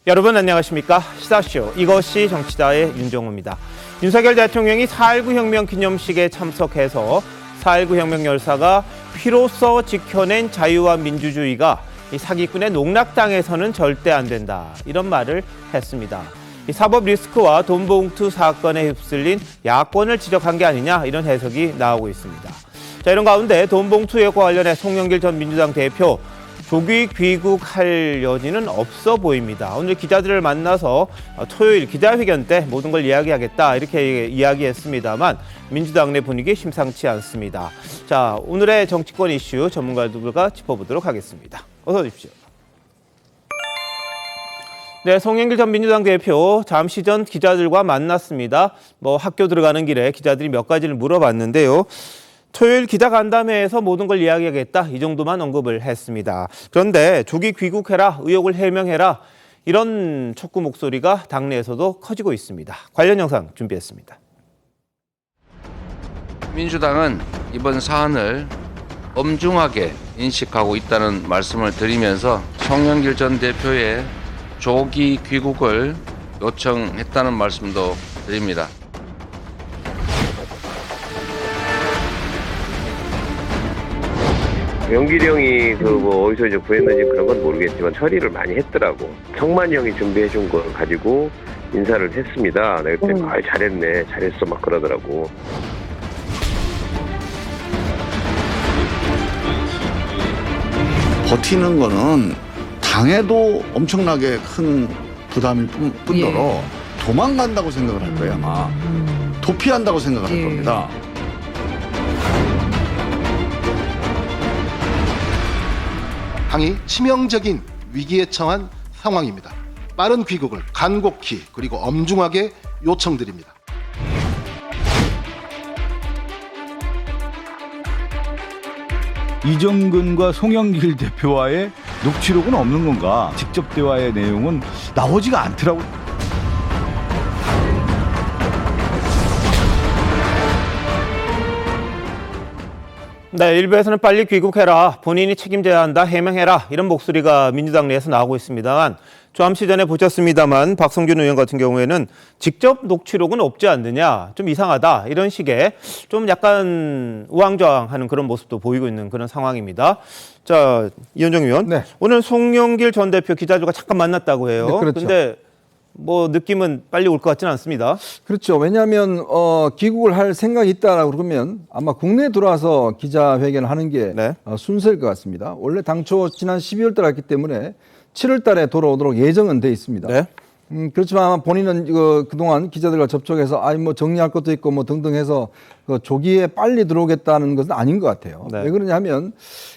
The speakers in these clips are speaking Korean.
여러분 안녕하십니까? 시사쇼 이것이 정치다의 윤정호입니다. 윤석열 대통령이 4.19 혁명 기념식에 참석해서 4.19 혁명 열사가 피로써 지켜낸 자유와 민주주의가 이 사기꾼의 농락당에서는 절대 안 된다. 이런 말을 했습니다. 이 사법 리스크와 돈봉투 사건에 휩쓸린 야권을 지적한 게 아니냐 이런 해석이 나오고 있습니다. 자, 이런 가운데 돈봉투 의혹과 관련해 송영길 전 민주당 대표 조기 귀국할 여지는 없어 보입니다. 오늘 기자들을 만나서 토요일 기자회견 때 모든 걸 이야기하겠다 이렇게 이야기했습니다만 민주당 내 분위기 심상치 않습니다. 자, 오늘의 정치권 이슈 전문가들과 짚어보도록 하겠습니다. 어서 오십시오. 네, 송영길 전 민주당 대표 잠시 전 기자들과 만났습니다. 학교 들어가는 길에 기자들이 몇 가지를 물어봤는데요. 토요일 기자간담회에서 모든 걸 이야기하겠다 이 정도만 언급을 했습니다. 그런데 조기 귀국해라, 의혹을 해명해라 이런 촉구 목소리가 당내에서도 커지고 있습니다. 관련 영상 준비했습니다. 민주당은 이번 사안을 엄중하게 인식하고 있다는 말씀을 드리면서 송영길 전 대표의 조기 귀국을 요청했다는 말씀도 드립니다. 영길이 형이 어디서 이제 구했는지 그런 건 모르겠지만 처리를 많이 했더라고. 성만 형이 준비해준 걸 가지고 인사를 했습니다. 내가 그때 잘했네, 잘했어 막 그러더라고. 버티는 거는 당에도 엄청나게 큰 부담일 뿐더러 도망간다고 생각을 할 거예요, 아마. 도피한다고 생각을 할 겁니다. 당이 치명적인 위기에 처한 상황입니다. 빠른 귀국을 간곡히 그리고 엄중하게 요청드립니다. 이정근과 송영길 대표와의 녹취록은 없는 건가? 직접 대화의 내용은 나오지가 않더라고요. 네, 일부에서는 빨리 귀국해라, 본인이 책임져야 한다, 해명해라 이런 목소리가 민주당 내에서 나오고 있습니다만 잠시 전에 보셨습니다만 박성준 의원 같은 경우에는 직접 녹취록은 없지 않느냐, 좀 이상하다 이런 식의 좀 약간 우왕좌왕하는 그런 모습도 보이고 있는 그런 상황입니다. 자, 이현정 의원, 네. 오늘 송영길 전 대표 기자들과 잠깐 만났다고 해요. 네, 그렇죠. 근데 느낌은 빨리 올 것 같지는 않습니다. 그렇죠. 왜냐하면 귀국을 할 생각이 있다라고 그러면 아마 국내에 들어와서 기자회견을 하는 게 네. 순서일 것 같습니다. 원래 당초 지난 12월 달 했기 때문에 7월 달에 돌아오도록 예정은 돼 있습니다. 네. 그렇지만 아마 본인은 그동안 기자들과 접촉해서 정리할 것도 있고 등등 해서 조기에 빨리 들어오겠다는 것은 아닌 것 같아요. 네. 왜 그러냐 하면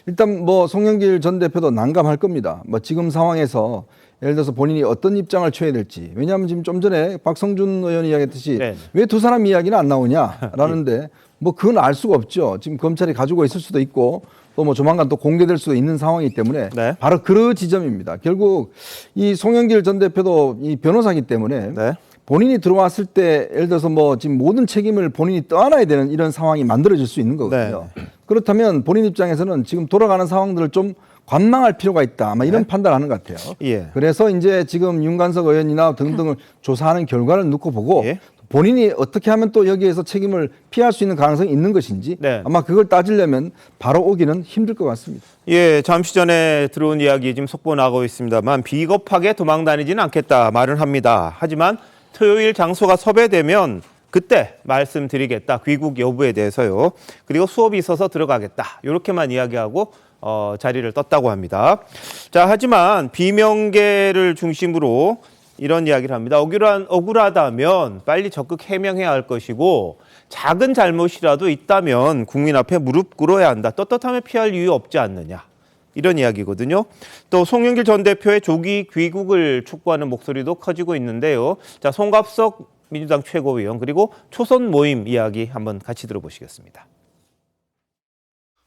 일단 송영길 전 대표도 난감할 겁니다. 지금 상황에서 예를 들어서 본인이 어떤 입장을 취해야 될지. 왜냐하면 지금 좀 전에 박성준 의원이 이야기했듯이 네. 왜 두 사람 이야기는 안 나오냐라는데 그건 알 수가 없죠. 지금 검찰이 가지고 있을 수도 있고 또 조만간 또 공개될 수도 있는 상황이기 때문에 네. 바로 그 지점입니다. 결국 이 송영길 전 대표도 이 변호사이기 때문에 네. 본인이 들어왔을 때 예를 들어서 지금 모든 책임을 본인이 떠안아야 되는 이런 상황이 만들어질 수 있는 거거든요. 네. 그렇다면 본인 입장에서는 지금 돌아가는 상황들을 좀 관망할 필요가 있다. 아마 이런 네. 판단을 하는 것 같아요. 예. 그래서 이제 지금 윤관석 의원이나 등등을 조사하는 결과를 놓고 보고 예. 본인이 어떻게 하면 또 여기에서 책임을 피할 수 있는 가능성이 있는 것인지 네. 아마 그걸 따지려면 바로 오기는 힘들 것 같습니다. 예, 잠시 전에 들어온 이야기 지금 속보 나가고 있습니다만 비겁하게 도망 다니지는 않겠다 말은 합니다. 하지만 토요일 장소가 섭외되면 그때 말씀드리겠다. 귀국 여부에 대해서요. 그리고 수업이 있어서 들어가겠다. 이렇게만 이야기하고 자리를 떴다고 합니다. 자, 하지만 비명계를 중심으로 이런 이야기를 합니다. 억울하다면 빨리 적극 해명해야 할 것이고 작은 잘못이라도 있다면 국민 앞에 무릎 꿇어야 한다. 떳떳하면 피할 이유 없지 않느냐. 이런 이야기거든요. 또 송영길 전 대표의 조기 귀국을 촉구하는 목소리도 커지고 있는데요. 자, 송갑석 민주당 최고위원 그리고 초선 모임 이야기 한번 같이 들어보시겠습니다.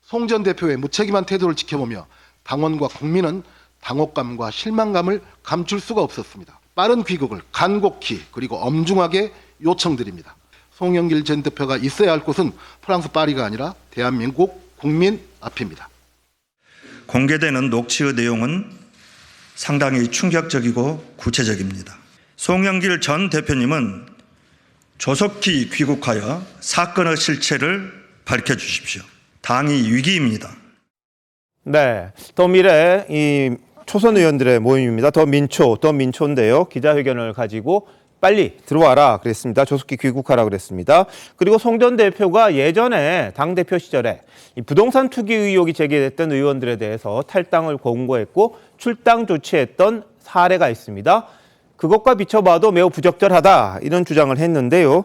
송 전 대표의 무책임한 태도를 지켜보며 당원과 국민은 당혹감과 실망감을 감출 수가 없었습니다. 빠른 귀국을 간곡히 그리고 엄중하게 요청드립니다. 송영길 전 대표가 있어야 할 곳은 프랑스 파리가 아니라 대한민국 국민 앞입니다. 공개되는 녹취의 내용은 상당히 충격적이고 구체적입니다. 송영길 전 대표님은 조속히 귀국하여 사건의 실체를 밝혀주십시오. 당이 위기입니다. 네, 더미래 이 초선 의원들의 모임입니다. 더민초인데요. 기자회견을 가지고 빨리 들어와라 그랬습니다. 조속히 귀국하라 그랬습니다. 그리고 송 전 대표가 예전에 당대표 시절에 이 부동산 투기 의혹이 제기됐던 의원들에 대해서 탈당을 권고했고 출당 조치했던 사례가 있습니다. 그것과 비춰봐도 매우 부적절하다 이런 주장을 했는데요.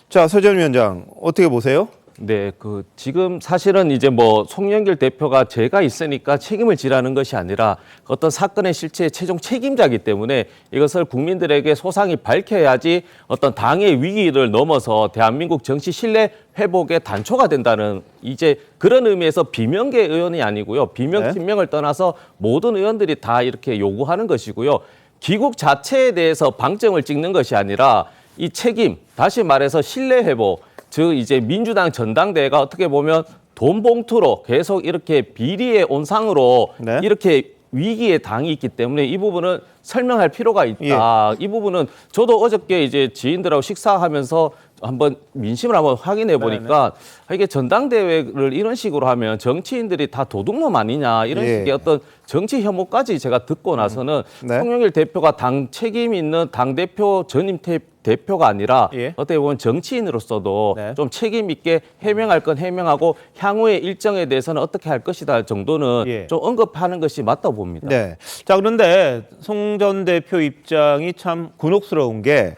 자, 서 전 위원장 어떻게 보세요? 네, 지금 사실은 이제 송영길 대표가 죄가 있으니까 책임을 지라는 것이 아니라 어떤 사건의 실체의 최종 책임자이기 때문에 이것을 국민들에게 소상히 밝혀야지 어떤 당의 위기를 넘어서 대한민국 정치 신뢰 회복의 단초가 된다는 이제 그런 의미에서 비명계 의원이 아니고요. 비명, 친명을 떠나서 모든 의원들이 다 이렇게 요구하는 것이고요. 귀국 자체에 대해서 방점을 찍는 것이 아니라 이 책임, 다시 말해서 신뢰 회복, 즉 이제 민주당 전당대회가 어떻게 보면 돈 봉투로 계속 이렇게 비리의 온상으로 이렇게 위기의 당이 있기 때문에 이 부분은 설명할 필요가 있다. 이 부분은 저도 어저께 이제 지인들하고 식사하면서 한번 민심을 한번 확인해 보니까 이게 전당대회를 이런 식으로 하면 정치인들이 다 도둑놈 아니냐 이런 식의 어떤 정치 혐오까지 제가 듣고 나서는 송영길 대표가 당 책임 있는 당대표 전임 대표가 아니라 어떻게 보면 정치인으로서도 좀 책임 있게 해명할 건 해명하고 향후의 일정에 대해서는 어떻게 할 것이다 정도는 좀 언급하는 것이 맞다고 봅니다. 네. 자, 그런데 송 전 대표 입장이 참 곤혹스러운 게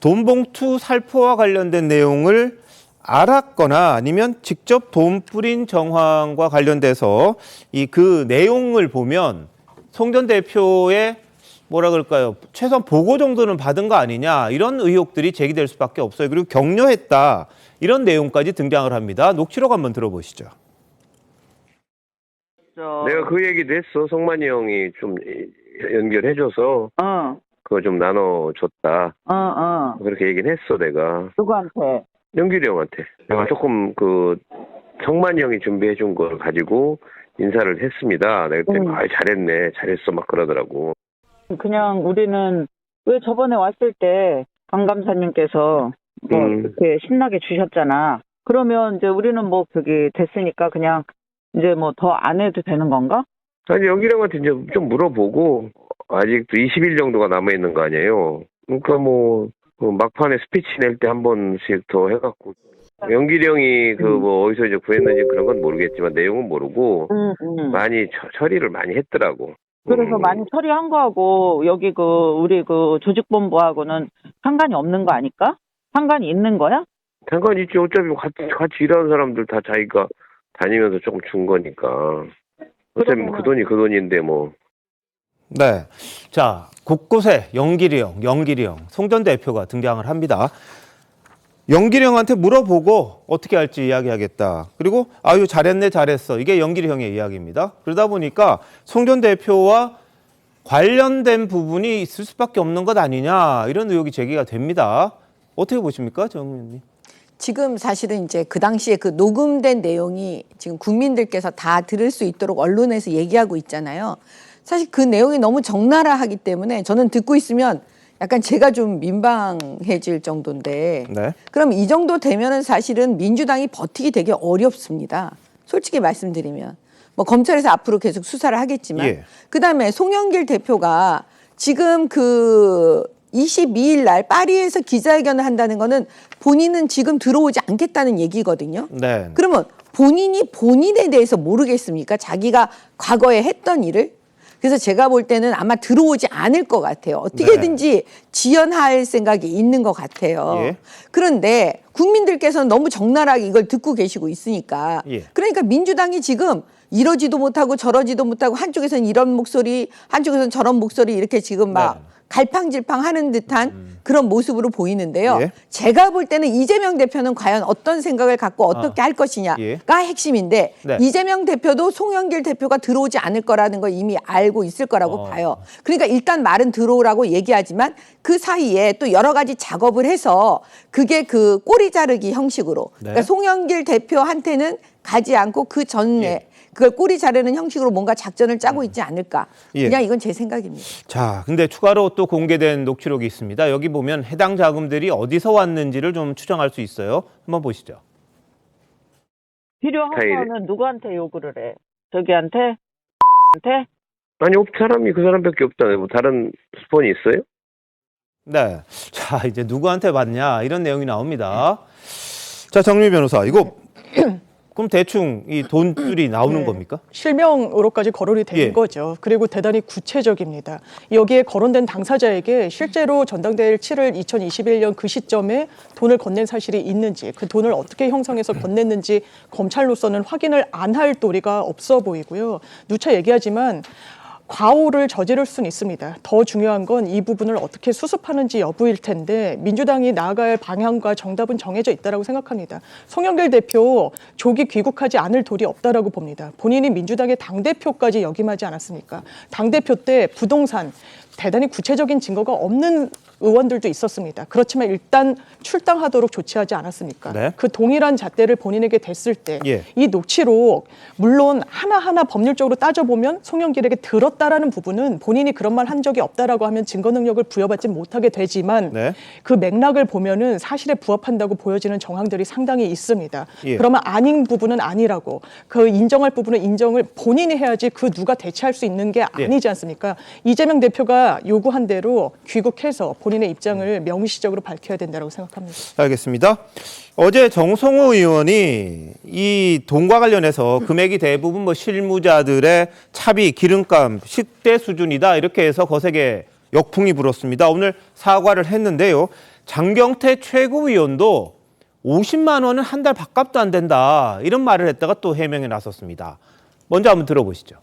돈봉투 살포와 관련된 내용을 알았거나 아니면 직접 돈 뿌린 정황과 관련돼서 그 내용을 보면 송 전 대표의 뭐라 그럴까요? 최소한 보고 정도는 받은 거 아니냐 이런 의혹들이 제기될 수밖에 없어요. 그리고 격려했다 이런 내용까지 등장을 합니다. 녹취록 한번 들어보시죠. 내가 그 얘기도 했어. 성만이 형이 좀 연결해줘서 그거 좀 나눠줬다. 그렇게 얘기는 했어 내가. 누구한테? 영길이 형한테. 내가 조금 성만이 형이 준비해준 걸 가지고 인사를 했습니다. 내가 그때 잘했네, 잘했어 막 그러더라고. 그냥 우리는 왜 저번에 왔을 때 강감사님께서 이렇게 신나게 주셨잖아. 그러면 이제 우리는 그게 됐으니까 그냥 이제 더 안 해도 되는 건가? 아니 영길이 형한테 이제 좀 물어보고 아직도 20일 정도가 남아있는 거 아니에요. 그러니까 막판에 스피치 낼 때 한 번씩 더 해갖고 영길이 형이 어디서 이제 구했는지 그런 건 모르겠지만 내용은 모르고 많이 처리를 많이 했더라고. 그래서 많이 처리한 거하고 여기 우리 조직본부하고는 상관이 없는 거 아닐까? 상관이 있는 거야? 상관이 있지. 어차피 같이 일하는 사람들 다 자기가 다니면서 조금 준 거니까. 어차피 그 돈이 그 돈인데 뭐. 네. 자, 곳곳에 영길이 형, 송 전 대표가 등장을 합니다. 영길이 형한테 물어보고 어떻게 할지 이야기하겠다. 그리고 아유 잘했네 잘했어. 이게 영길이 형의 이야기입니다. 그러다 보니까 송 전 대표와 관련된 부분이 있을 수밖에 없는 것 아니냐 이런 의혹이 제기가 됩니다. 어떻게 보십니까, 정 의원님? 지금 사실은 이제 그 당시에 그 녹음된 내용이 지금 국민들께서 다 들을 수 있도록 언론에서 얘기하고 있잖아요. 사실 그 내용이 너무 적나라하기 때문에 저는 듣고 있으면 약간 제가 좀 민망해질 정도인데 그럼 이 정도 되면은 사실은 민주당이 버티기 되게 어렵습니다. 솔직히 말씀드리면 검찰에서 앞으로 계속 수사를 하겠지만 그다음에 송영길 대표가 지금 22일 날 파리에서 기자회견을 한다는 거는 본인은 지금 들어오지 않겠다는 얘기거든요. 그러면 본인이 본인에 대해서 모르겠습니까? 자기가 과거에 했던 일을. 그래서 제가 볼 때는 아마 들어오지 않을 것 같아요. 어떻게든지 지연할 생각이 있는 것 같아요. 그런데 국민들께서는 너무 적나라하게 이걸 듣고 계시고 있으니까 그러니까 민주당이 지금 이러지도 못하고 저러지도 못하고 한쪽에서는 이런 목소리 한쪽에서는 저런 목소리 이렇게 지금 갈팡질팡하는 듯한 그런 모습으로 보이는데요. 제가 볼 때는 이재명 대표는 과연 어떤 생각을 갖고 어떻게 할 것이냐가 핵심인데 이재명 대표도 송영길 대표가 들어오지 않을 거라는 걸 이미 알고 있을 거라고 봐요. 그러니까 일단 말은 들어오라고 얘기하지만 그 사이에 또 여러 가지 작업을 해서 그게 꼬리 자르기 형식으로 그러니까 송영길 대표한테는 가지 않고 그 전에 그걸 꼬리 자르는 형식으로 뭔가 작전을 짜고 있지 않을까. 예. 그냥 이건 제 생각입니다. 자, 근데 추가로 또 공개된 녹취록이 있습니다. 여기 보면 해당 자금들이 어디서 왔는지를 좀 추정할 수 있어요. 한번 보시죠. 필요하면은 누구한테 요구를 해? 저기한테? 한테? 아니, 사람이 그 사람밖에 없잖아요. 뭐 다른 스폰이 있어요? 네. 자, 이제 누구한테 받냐 이런 내용이 나옵니다. 자, 정미 변호사, 이거 그럼 대충 이 돈줄이 나오는 겁니까? 실명으로까지 거론이 되는 거죠. 그리고 대단히 구체적입니다. 여기에 거론된 당사자에게 실제로 전당대회를 치를 2021년 그 시점에 돈을 건넨 사실이 있는지, 그 돈을 어떻게 형성해서 건넸는지 검찰로서는 확인을 안 할 도리가 없어 보이고요. 누차 얘기하지만 과오를 저지를 수는 있습니다. 더 중요한 건 이 부분을 어떻게 수습하는지 여부일 텐데 민주당이 나아가야 할 방향과 정답은 정해져 있다고 생각합니다. 송영길 대표 조기 귀국하지 않을 도리 없다라고 봅니다. 본인이 민주당의 당대표까지 역임하지 않았습니까? 당대표 때 부동산 대단히 구체적인 증거가 없는 의원들도 있었습니다. 그렇지만 일단 출당하도록 조치하지 않았습니까? 네. 그 동일한 잣대를 본인에게 댔을 때 이 예. 녹취록 물론 하나하나 법률적으로 따져보면 송영길에게 들었다라는 부분은 본인이 그런 말 한 적이 없다라고 하면 증거 능력을 부여받지 못하게 되지만 네. 그 맥락을 보면은 사실에 부합한다고 보여지는 정황들이 상당히 있습니다. 예. 그러면 아닌 부분은 아니라고 그 인정할 부분은 인정을 본인이 해야지 그 누가 대체할 수 있는 게 아니지 않습니까? 이재명 대표가 요구한 대로 귀국해서 본인의 입장을 명시적으로 밝혀야 된다고 생각합니다. 알겠습니다. 어제 정성호 의원이 이 돈과 관련해서 금액이 대부분 뭐 실무자들의 차비, 기름값, 식대 수준이다 이렇게 해서 거세게 역풍이 불었습니다. 오늘 사과를 했는데요. 장경태 최고위원도 50만 원은 한 달 밥값도 안 된다 이런 말을 했다가 또 해명에 나섰습니다. 먼저 한번 들어보시죠.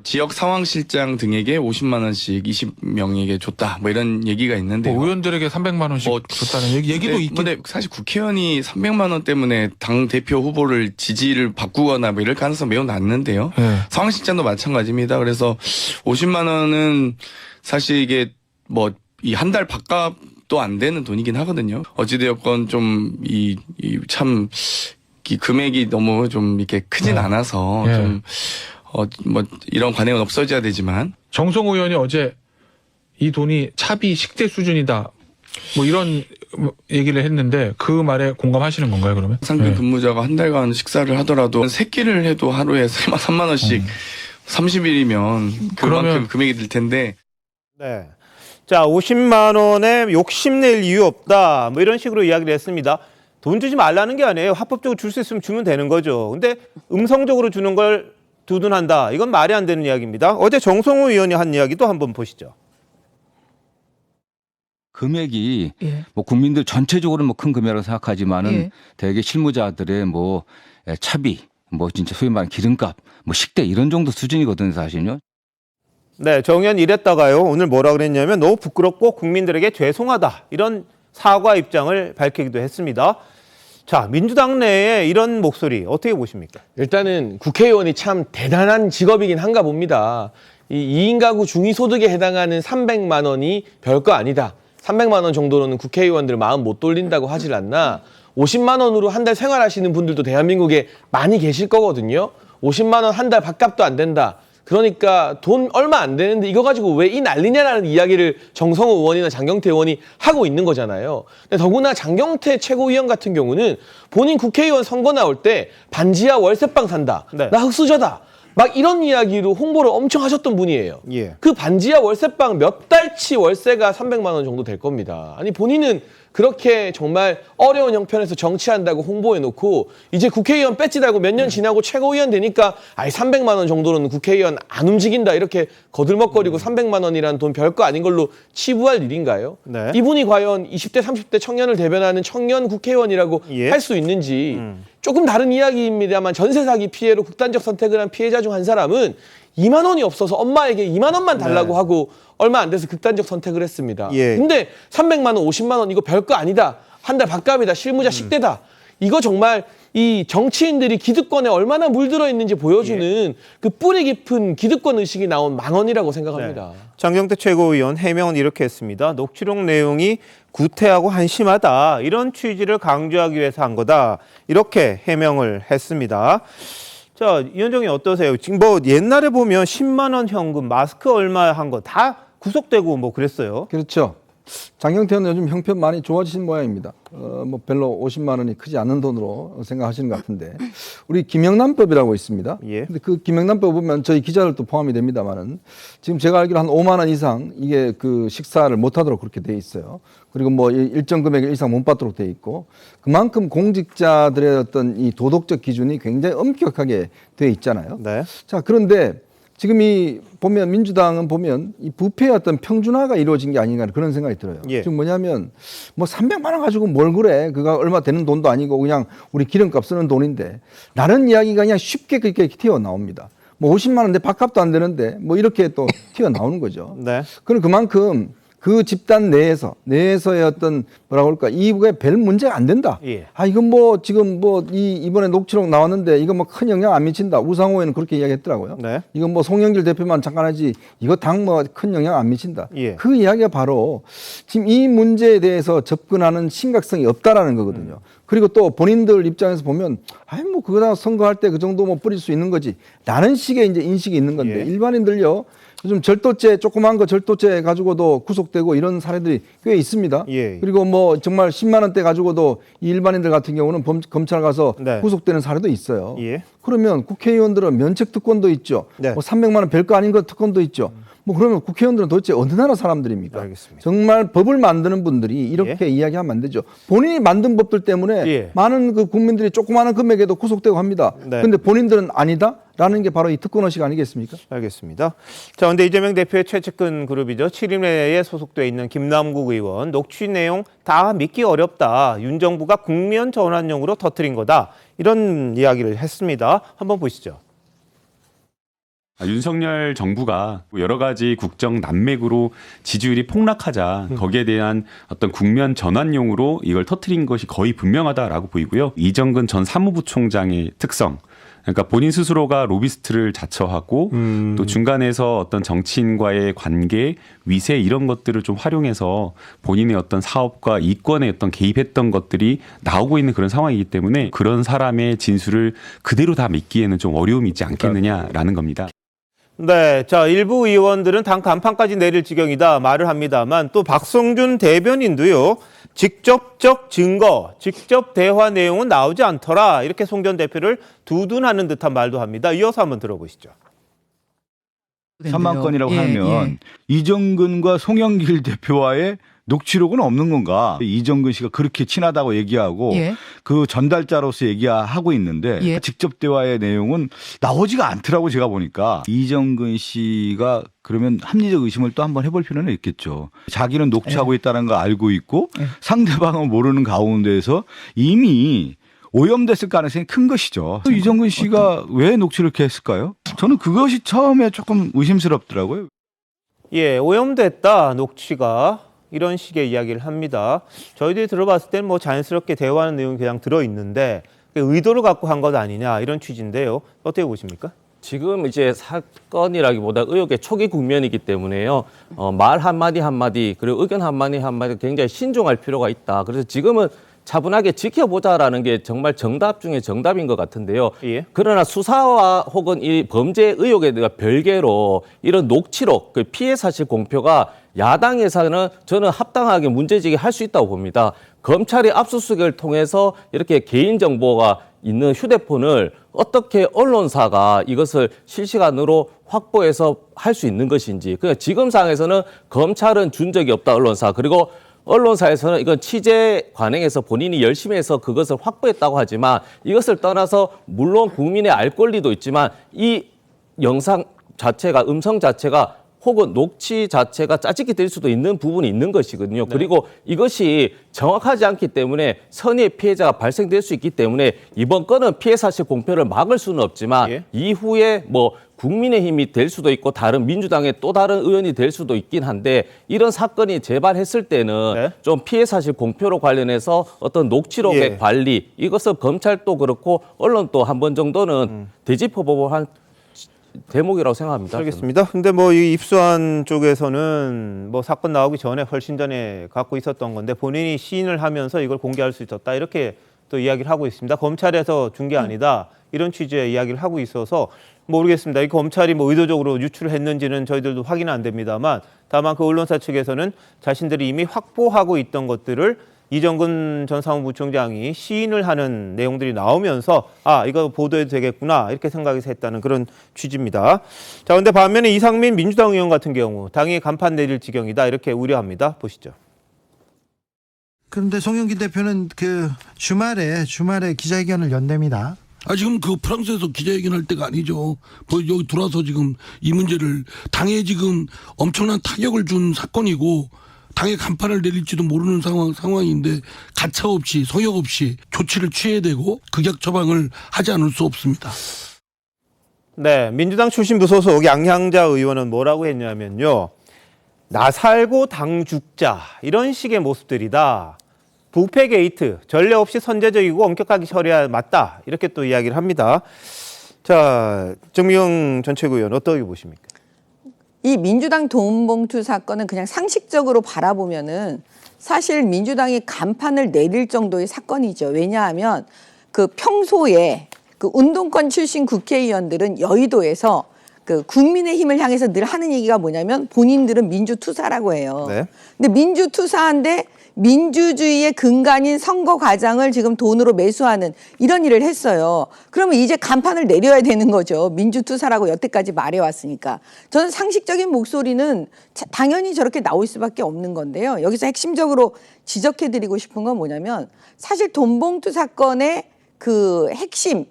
지역 상황실장 등에게 50만 원씩 20명에게 줬다. 뭐 이런 얘기가 있는데 의원들에게 300만 원씩 줬다는 얘기도 있긴. 근데 사실 국회의원이 300만 원 때문에 당 대표 후보를 지지를 바꾸거나 뭐 이럴 가능성 매우 낮는데요. 상황실장도 마찬가지입니다. 그래서 50만 원은 사실 이게 뭐 이 한 달 밥값도 안 되는 돈이긴 하거든요. 어찌되었건 좀 이 금액이 너무 좀 이렇게 크진 않아서 좀 뭐 이런 관행은 없어져야 되지만 정성호 의원이 어제 이 돈이 차비 식대 수준이다 뭐 이런 얘기를 했는데 그 말에 공감하시는 건가요 그러면? 상급 근무자가 한 달간 식사를 하더라도 3끼를 해도 하루에 3만 원씩 30일이면 그만큼 금액이 들 텐데. 네. 자, 50만 원에 욕심낼 이유 없다 뭐 이런 식으로 이야기를 했습니다. 돈 주지 말라는 게 아니에요. 합법적으로 줄 수 있으면 주면 되는 거죠. 근데 음성적으로 주는 걸 두둔한다. 이건 말이 안 되는 이야기입니다. 어제 정성호 의원이 한 이야기도 한번 보시죠. 금액이 뭐 국민들 전체적으로 뭐 큰 금액이라고 생각하지만은 대개 실무자들의 뭐 차비, 뭐 진짜 소위 말하는 기름값, 뭐 식대 이런 정도 수준이거든요, 사실은요. 네, 정 의원 이랬다가요. 오늘 뭐라 그랬냐면 너무 부끄럽고 국민들에게 죄송하다. 이런 사과 입장을 밝히기도 했습니다. 자, 민주당 내에 이런 목소리 어떻게 보십니까? 일단은 국회의원이 참 대단한 직업이긴 한가 봅니다. 이 2인 가구 중위소득에 해당하는 300만 원이 별거 아니다. 300만 원 정도로는 국회의원들 마음 못 돌린다고 하질 않나. 50만 원으로 한 달 생활하시는 분들도 대한민국에 많이 계실 거거든요. 50만 원 한 달 밥값도 안 된다. 그러니까 돈 얼마 안 되는데 이거 가지고 왜 이 난리냐라는 이야기를 정성호 의원이나 장경태 의원이 하고 있는 거잖아요. 근데 더구나 장경태 최고위원 같은 경우는 본인 국회의원 선거 나올 때 반지하 월세방 산다. 나 흑수저다. 막 이런 이야기로 홍보를 엄청 하셨던 분이에요. 그 반지하 월세방 몇 달치 월세가 300만 원 정도 될 겁니다. 아니 본인은 그렇게 정말 어려운 형편에서 정치한다고 홍보해놓고 이제 국회의원 배지 달고 몇 년 지나고 최고위원 되니까 아예 300만 원 정도로는 국회의원 안 움직인다 이렇게 거들먹거리고 300만 원이라는 돈 별거 아닌 걸로 치부할 일인가요? 이분이 과연 20대 30대 청년을 대변하는 청년 국회의원이라고 할 수 있는지 조금 다른 이야기입니다만 전세 사기 피해로 극단적 선택을 한 피해자 중 한 사람은 2만 원이 없어서 엄마에게 2만 원만 달라고 하고 얼마 안 돼서 극단적 선택을 했습니다. 근데 300만 원, 50만 원 이거 별거 아니다. 한 달 밥값이다. 실무자 식대다. 이거 정말 이 정치인들이 기득권에 얼마나 물들어 있는지 보여주는 그 뿌리 깊은 기득권 의식이 나온 망언이라고 생각합니다. 장경태 최고위원 해명은 이렇게 했습니다. 녹취록 내용이 구태하고 한심하다. 이런 취지를 강조하기 위해서 한 거다. 이렇게 해명을 했습니다. 자, 위원장님 어떠세요? 지금 뭐 옛날에 보면 10만 원 현금, 마스크 얼마 한 거 다 구속되고 뭐 그랬어요. 그렇죠. 장경태 의원은 요즘 형편 많이 좋아지신 모양입니다. 뭐 별로 50만 원이 크지 않은 돈으로 생각하시는 것 같은데 우리 김영란법이라고 있습니다. 예. 근데 그 김영란법 보면 저희 기자들도 포함이 됩니다만은 지금 제가 알기로 한 5만 원 이상 이게 그 식사를 못하도록 그렇게 돼 있어요. 그리고 뭐 일정 금액 이상 못 받도록 돼 있고 그만큼 공직자들의 어떤 이 도덕적 기준이 굉장히 엄격하게 돼 있잖아요. 네. 자, 그런데 지금 이 보면 민주당은 보면 이 부패의 어떤 평준화가 이루어진 게 아닌가 그런 생각이 들어요. 예. 지금 뭐냐면 뭐 300만 원 가지고 뭘 그래? 그가 얼마 되는 돈도 아니고 그냥 우리 기름값 쓰는 돈인데 라는 이야기가 그냥 쉽게 그렇게 튀어나옵니다. 뭐 50만 원 내 밥값도 안 되는데 뭐 이렇게 또 튀어나오는 거죠. 네. 그럼 그만큼 그 집단 내에서의 어떤 뭐라고 할까 이게 별 문제가 안 된다. 예. 아 이건 뭐 지금 뭐 이번에 녹취록 나왔는데 이거 뭐 큰 영향 안 미친다. 우상호 의원은 그렇게 이야기했더라고요. 네. 이건 뭐 송영길 대표만 잠깐 하지 이거 당 뭐 큰 영향 안 미친다. 예. 그 이야기가 바로 지금 이 문제에 대해서 접근하는 심각성이 없다라는 거거든요. 그리고 또 본인들 입장에서 보면 아이 뭐 그거다 선거할 때 그 정도 뭐 뿌릴 수 있는 거지. 라는 식의 이제 인식이 있는 건데 예. 일반인들요. 요즘 절도죄 조그만 거 절도죄 가지고도 구속되고 이런 사례들이 꽤 있습니다. 예. 그리고 뭐 정말 10만 원대 가지고도 이 일반인들 같은 경우는 검찰 가서 네. 구속되는 사례도 있어요. 예. 그러면 국회의원들은 면책 특권도 있죠. 네. 뭐 300만 원 별거 아닌 거 특권도 있죠. 뭐 그러면 국회의원들은 도대체 어느 나라 사람들입니까? 알겠습니다. 정말 법을 만드는 분들이 이렇게 이야기하면 안 되죠. 본인이 만든 법들 때문에 예. 많은 그 국민들이 조그마한 금액에도 구속되고 합니다. 네. 근데 본인들은 아니다? 라는 게 바로 이 특권의식 아니겠습니까? 알겠습니다. 자, 근데 이재명 대표의 최측근 그룹이죠. 7인회에 소속돼 있는 김남국 의원 녹취 내용 다 믿기 어렵다. 윤 정부가 국면 전환용으로 터뜨린 거다. 이런 이야기를 했습니다. 한번 보시죠. 윤석열 정부가 여러 가지 국정 난맥으로 지지율이 폭락하자 거기에 대한 어떤 국면 전환용으로 이걸 터뜨린 것이 거의 분명하다라고 보이고요. 이정근 전 사무부총장의 특성. 그러니까 본인 스스로가 로비스트를 자처하고 또 중간에서 어떤 정치인과의 관계, 위세 이런 것들을 좀 활용해서 본인의 어떤 사업과 이권에 어떤 개입했던 것들이 나오고 있는 그런 상황이기 때문에 그런 사람의 진술을 그대로 다 믿기에는 좀 어려움이 있지 않겠느냐라는 겁니다. 네, 자, 일부 의원들은 당 간판까지 내릴 지경이다 말을 합니다만 또 박성준 대변인도요. 직접적 증거, 직접 대화 내용은 나오지 않더라. 이렇게 송 전 대표를 두둔하는 듯한 말도 합니다. 이어서 한번 들어보시죠. 3만 건이라고 하면 이정근과 송영길 대표와의 녹취록은 없는 건가? 이정근 씨가 그렇게 친하다고 얘기하고 그 전달자로서 얘기하고 있는데 직접 대화의 내용은 나오지가 않더라고 제가 보니까. 이정근 씨가 그러면 합리적 의심을 또 한번 해볼 필요는 있겠죠. 자기는 녹취하고 있다는 거 알고 있고 상대방은 모르는 가운데에서 이미 오염됐을 가능성이 큰 것이죠. 이정근 씨가 왜 녹취를 이렇게 했을까요? 저는 그것이 처음에 조금 의심스럽더라고요. 예, 오염됐다, 녹취가. 이런 식의 이야기를 합니다. 저희들이 들어봤을 때는 뭐 자연스럽게 대화하는 내용이 그냥 들어있는데 의도를 갖고 한 것 아니냐 이런 취지인데요. 어떻게 보십니까? 지금 이제 사건이라기보다 의혹의 초기 국면이기 때문에요. 말 한마디 한마디 그리고 의견 한마디 한마디 굉장히 신중할 필요가 있다. 그래서 지금은 차분하게 지켜보자라는 게 정말 정답 중에 정답인 것 같은데요. 예. 그러나 수사와 혹은 이 범죄 의혹에 대한 별개로 이런 녹취록, 그 피해 사실 공표가 야당에서는 저는 합당하게 문제제기 할 수 있다고 봅니다. 검찰이 압수수색을 통해서 이렇게 개인정보가 있는 휴대폰을 어떻게 언론사가 이것을 실시간으로 확보해서 할 수 있는 것인지. 그러니까 지금 상황에서는 검찰은 준 적이 없다, 언론사. 그리고 언론사에서는 이건 취재 관행에서 본인이 열심히 해서 그것을 확보했다고 하지만 이것을 떠나서 물론 국민의 알 권리도 있지만 이 영상 자체가 음성 자체가 혹은 녹취 자체가 짜집기 될 수도 있는 부분이 있는 것이거든요. 네. 그리고 이것이 정확하지 않기 때문에 선의의 피해자가 발생될 수 있기 때문에 이번 건은 피해 사실 공표를 막을 수는 없지만 이후에 뭐 국민의힘이 될 수도 있고 다른 민주당의 또 다른 의원이 될 수도 있긴 한데 이런 사건이 재발했을 때는 좀 피해 사실 공표로 관련해서 어떤 녹취록의 관리 이것을 검찰도 그렇고 언론도 한 번 정도는 되짚어보고 한 대목이라고 생각합니다. 알겠습니다. 근데 뭐 이 입수한 쪽에서는 뭐 사건 나오기 전에 훨씬 전에 갖고 있었던 건데 본인이 시인을 하면서 이걸 공개할 수 있었다 이렇게 또 이야기를 하고 있습니다. 검찰에서 준 게 아니다. 이런 취지의 이야기를 하고 있어서 모르겠습니다. 이 검찰이 뭐 의도적으로 유출을 했는지는 저희들도 확인은 안 됩니다만 다만 그 언론사 측에서는 자신들이 이미 확보하고 있던 것들을 이정근 전 사무부총장이 시인을 하는 내용들이 나오면서 아, 이거 보도해도 되겠구나 이렇게 생각해서 했다는 그런 취지입니다. 자, 근데 반면에 이상민 민주당 의원 같은 경우 당이 간판 내릴 지경이다 이렇게 우려합니다. 보시죠. 그런데 송영길 대표는 그 주말에 기자회견을 연답니다. 지금 그 프랑스에서 기자회견 할 때가 아니죠. 여기 들어와서 지금 이 문제를 당에 지금 엄청난 타격을 준 사건이고 당에 간판을 내릴지도 모르는 상황인데 가차없이 성역 없이 조치를 취해야 되고 극약 처방을 하지 않을 수 없습니다. 네, 민주당 출신 무소속 양향자 의원은 뭐라고 했냐면요. 나 살고 당 죽자 이런 식의 모습들이다. 부패 게이트, 전례 없이 선제적이고 엄격하게 처리해야 맞다. 이렇게 또 이야기를 합니다. 자, 정미영 전 최고위원 어떻게 보십니까? 이 민주당 돈봉투 사건은 그냥 상식적으로 바라보면은 사실 민주당이 간판을 내릴 정도의 사건이죠. 왜냐하면 그 평소에 그 운동권 출신 국회의원들은 여의도에서 그 국민의힘을 향해서 늘 하는 얘기가 뭐냐면 본인들은 민주투사라고 해요. 네. 근데 민주투사인데 민주주의의 근간인 선거 과정을 지금 돈으로 매수하는 이런 일을 했어요. 그러면 이제 간판을 내려야 되는 거죠. 민주투사라고 여태까지 말해왔으니까. 저는 상식적인 목소리는 당연히 저렇게 나올 수밖에 없는 건데요. 여기서 핵심적으로 지적해드리고 싶은 건 뭐냐면 사실 돈봉투 사건의 그 핵심이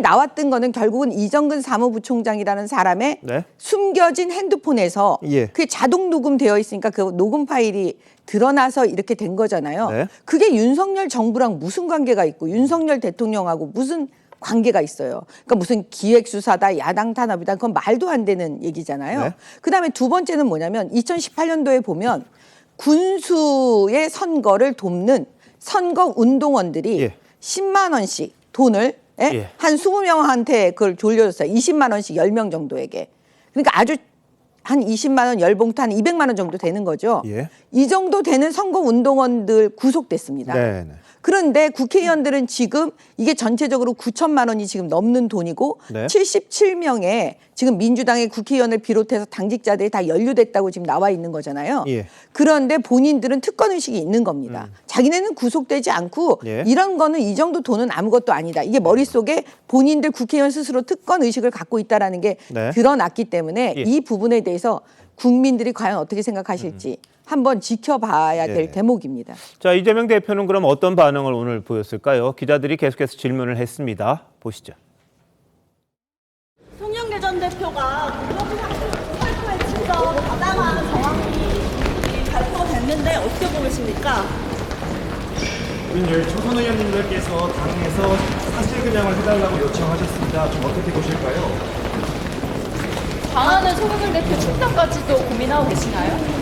나왔던 거는 결국은 이정근 사무부총장이라는 사람의 네. 숨겨진 핸드폰에서 예. 그게 자동 녹음되어 있으니까 그 녹음 파일이 드러나서 이렇게 된 거잖아요. 네. 그게 윤석열 정부랑 무슨 관계가 있고 윤석열 대통령하고 무슨 관계가 있어요. 그러니까 무슨 기획수사다, 야당 탄압이다. 그건 말도 안 되는 얘기잖아요. 네. 그다음에 두 번째는 뭐냐면 2018년도에 보면 군수의 선거를 돕는 선거 운동원들이 예. 10만 원씩 돈을 예. 한 20명한테 그걸 돌려줬어요. 20만 원씩 10명 정도에게. 그러니까 아주 한 20만 원 열봉투 한 200만 원 정도 되는 거죠. 예. 이 정도 되는 선거 운동원들 구속됐습니다. 네. 그런데 국회의원들은 지금 이게 전체적으로 9천만 원이 지금 넘는 돈이고 네. 77명의 지금 민주당의 국회의원을 비롯해서 당직자들이 다 연루됐다고 지금 나와 있는 거잖아요. 예. 그런데 본인들은 특권 의식이 있는 겁니다. 자기네는 구속되지 않고 예. 이런 거는 이 정도 돈은 아무것도 아니다. 이게 머릿속에 본인들 국회의원 스스로 특권 의식을 갖고 있다라는 게 네. 드러났기 때문에 예. 이 부분에 대해서 국민들이 과연 어떻게 생각하실지 한번 지켜봐야 될 예. 대목입니다. 자, 이재명 대표는 그럼 어떤 반응을 오늘 보였을까요? 기자들이 계속해서 질문을 했습니다. 보시죠. 송영길 전 대표가 사건에 직접 가담한 정황이 발표됐는데 어떻게 보십니까? 우린 초선 의원님들께서 당에서 사실근양을 해달라고 요청하셨습니다. 좀 어떻게 보실까요? 방안은 송영길 대표 출당까지도 고민하고 계시나요?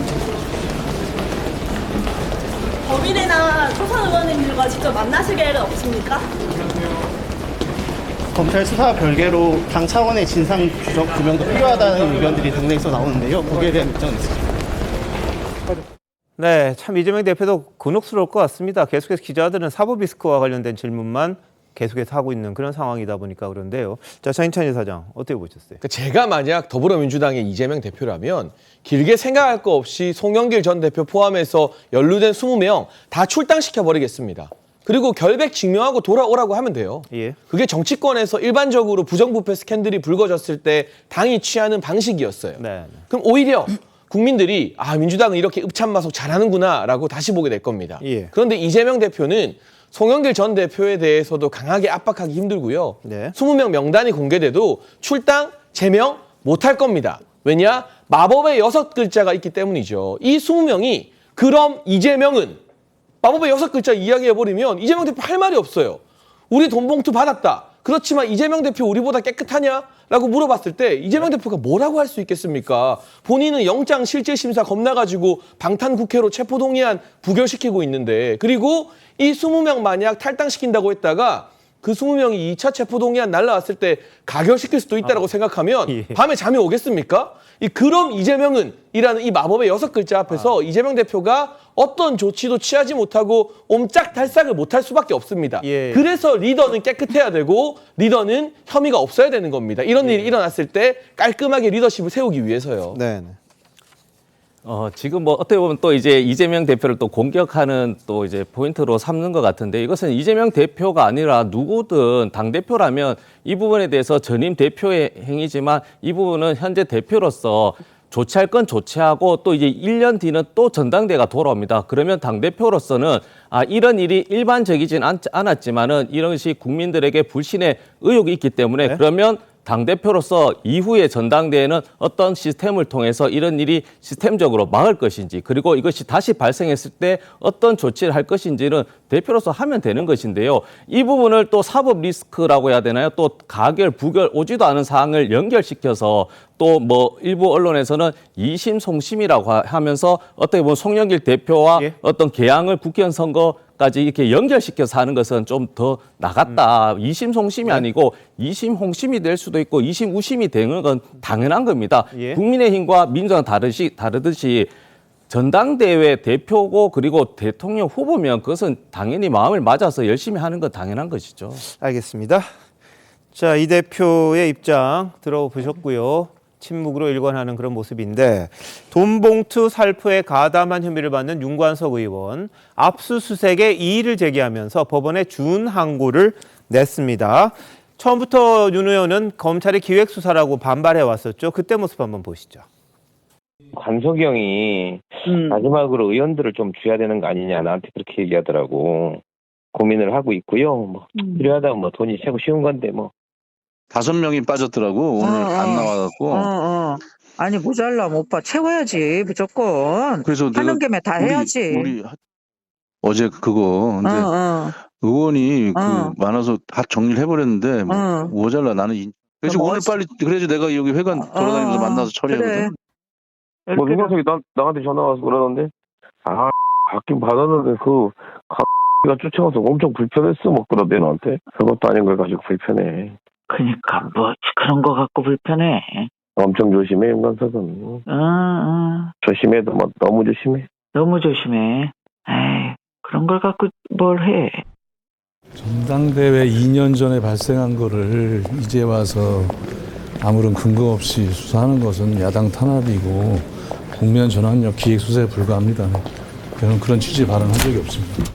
법인이나 초선 의원님들과 직접 만나실 계획은 없습니까? 검찰 수사와 별개로 당 차원의 진상 규명도 필요하다는 의견들이 당내에서 나오는데요. 거기에 대한 입장은 있습니다. 네, 참 이재명 대표도 곤혹스러울 것 같습니다. 계속해서 기자들은 사법 리스크와 관련된 질문만 계속해서 하고 있는 그런 상황이다 보니까 그런데요. 자, 차인찬 사장 어떻게 보셨어요? 그러니까 제가 만약 더불어민주당의 이재명 대표라면 길게 생각할 거 없이 송영길 전 대표 포함해서 연루된 20명 다 출당시켜버리겠습니다. 그리고 결백 증명하고 돌아오라고 하면 돼요. 예. 그게 정치권에서 일반적으로 부정부패 스캔들이 불거졌을 때 당이 취하는 방식이었어요. 네. 그럼 오히려 국민들이 민주당은 이렇게 읍참마속 잘하는구나 라고 다시 보게 될 겁니다. 예. 그런데 이재명 대표는 송영길 전 대표에 대해서도 강하게 압박하기 힘들고요. 네. 20명 명단이 공개돼도 출당, 제명 못할 겁니다. 왜냐? 마법의 6글자가 있기 때문이죠. 이 20명이 그럼 이재명은 마법의 6글자 이야기해버리면 이재명 대표 할 말이 없어요. 우리 돈봉투 받았다. 그렇지만 이재명 대표 우리보다 깨끗하냐? 라고 물어봤을 때 이재명 대표가 뭐라고 할 수 있겠습니까? 본인은 영장 실질심사 겁나가지고 방탄국회로 체포동의안 부결시키고 있는데 그리고 이 20명 만약 탈당시킨다고 했다가 그 20명이 2차 체포동의안 날라왔을 때 가결시킬 수도 있다라고 생각하면 밤에 잠이 오겠습니까? 그럼 이재명은 이라는 이 마법의 6글자 앞에서 이재명 대표가 어떤 조치도 취하지 못하고 옴짝달싹을 못할 수밖에 없습니다. 그래서 리더는 깨끗해야 되고 리더는 혐의가 없어야 되는 겁니다. 이런 일이 일어났을 때 깔끔하게 리더십을 세우기 위해서요. 네. 지금 뭐 어떻게 보면 또 이제 이재명 대표를 또 공격하는 또 이제 포인트로 삼는 것 같은데, 이것은 이재명 대표가 아니라 누구든 당대표라면 이 부분에 대해서 전임 대표의 행위지만 이 부분은 현재 대표로서 조치할 건 조치하고 또 이제 1년 뒤는 또 전당대회가 돌아옵니다. 그러면 당대표로서는 이런 일이 일반적이진 않았지만은 이런 것이 국민들에게 불신의 의혹이 있기 때문에 그러면 당대표로서 이후의 전당대회는 어떤 시스템을 통해서 이런 일이 시스템적으로 막을 것인지, 그리고 이것이 다시 발생했을 때 어떤 조치를 할 것인지는 대표로서 하면 되는 것인데요. 이 부분을 또 사법 리스크라고 해야 되나요? 또 가결, 부결 오지도 않은 사항을 연결시켜서 또 뭐 일부 언론에서는 이심송심이라고 하면서 어떻게 보면 송영길 대표와 어떤 개항을 국회의원 선거까지 이렇게 연결시켜서 하는 것은 좀 더 나갔다. 이심송심이 아니고 이심홍심이 될 수도 있고 이심우심이 되는 건 당연한 겁니다. 국민의힘과 민주당 다르듯이 전당대회 대표고 그리고 대통령 후보면 그것은 당연히 마음을 맞아서 열심히 하는 건 당연한 것이죠. 알겠습니다. 자, 이 대표의 입장 들어보셨고요. 침묵으로 일관하는 그런 모습인데, 돈봉투 살포에 가담한 혐의를 받는 윤관석 의원, 압수수색에 이의를 제기하면서 법원에 준항고를 냈습니다. 처음부터 윤 의원은 검찰의 기획수사라고 반발해 왔었죠. 그때 모습 한번 보시죠. 관석이 형이 마지막으로 의원들을 좀 줘야 되는 거 아니냐, 나한테 그렇게 얘기하더라고. 고민을 하고 있고요. 뭐 필요하다면 뭐 돈이 최고 쉬운 건데 뭐. 5명이 빠졌더라고. 오늘 안 나와갖고. 아니 모자라면 오빠 채워야지 무조건. 그래서 하는 김에 다 해야지. 우리 어제 그거 이제 의원이 그 많아서 다 정리를 해버렸는데 모자라 나는. 그래서 오늘 빨리 그래서 내가 여기 회관 돌아다니면서 만나서 처리하거든. 그래. 뭐 윤관석이 나한테 전화 와서 그러던데. 받긴 받았는데 가 쫓아가서 엄청 불편했어 뭐 그러대 나한테. 그것도 아닌 걸 가지고 불편해. 그러니까 뭐 그런 거 갖고 불편해. 엄청 조심해 윤관석은. 조심해도 뭐 너무 조심해. 너무 조심해. 에이, 그런 걸 갖고 뭘 해. 전당대회 2년 전에 발생한 거를 이제 와서 아무런 근거 없이 수사하는 것은 야당 탄압이고 국면 전환력 기획수사에 불과합니다. 저는 그런 취지 발언한 적이 없습니다.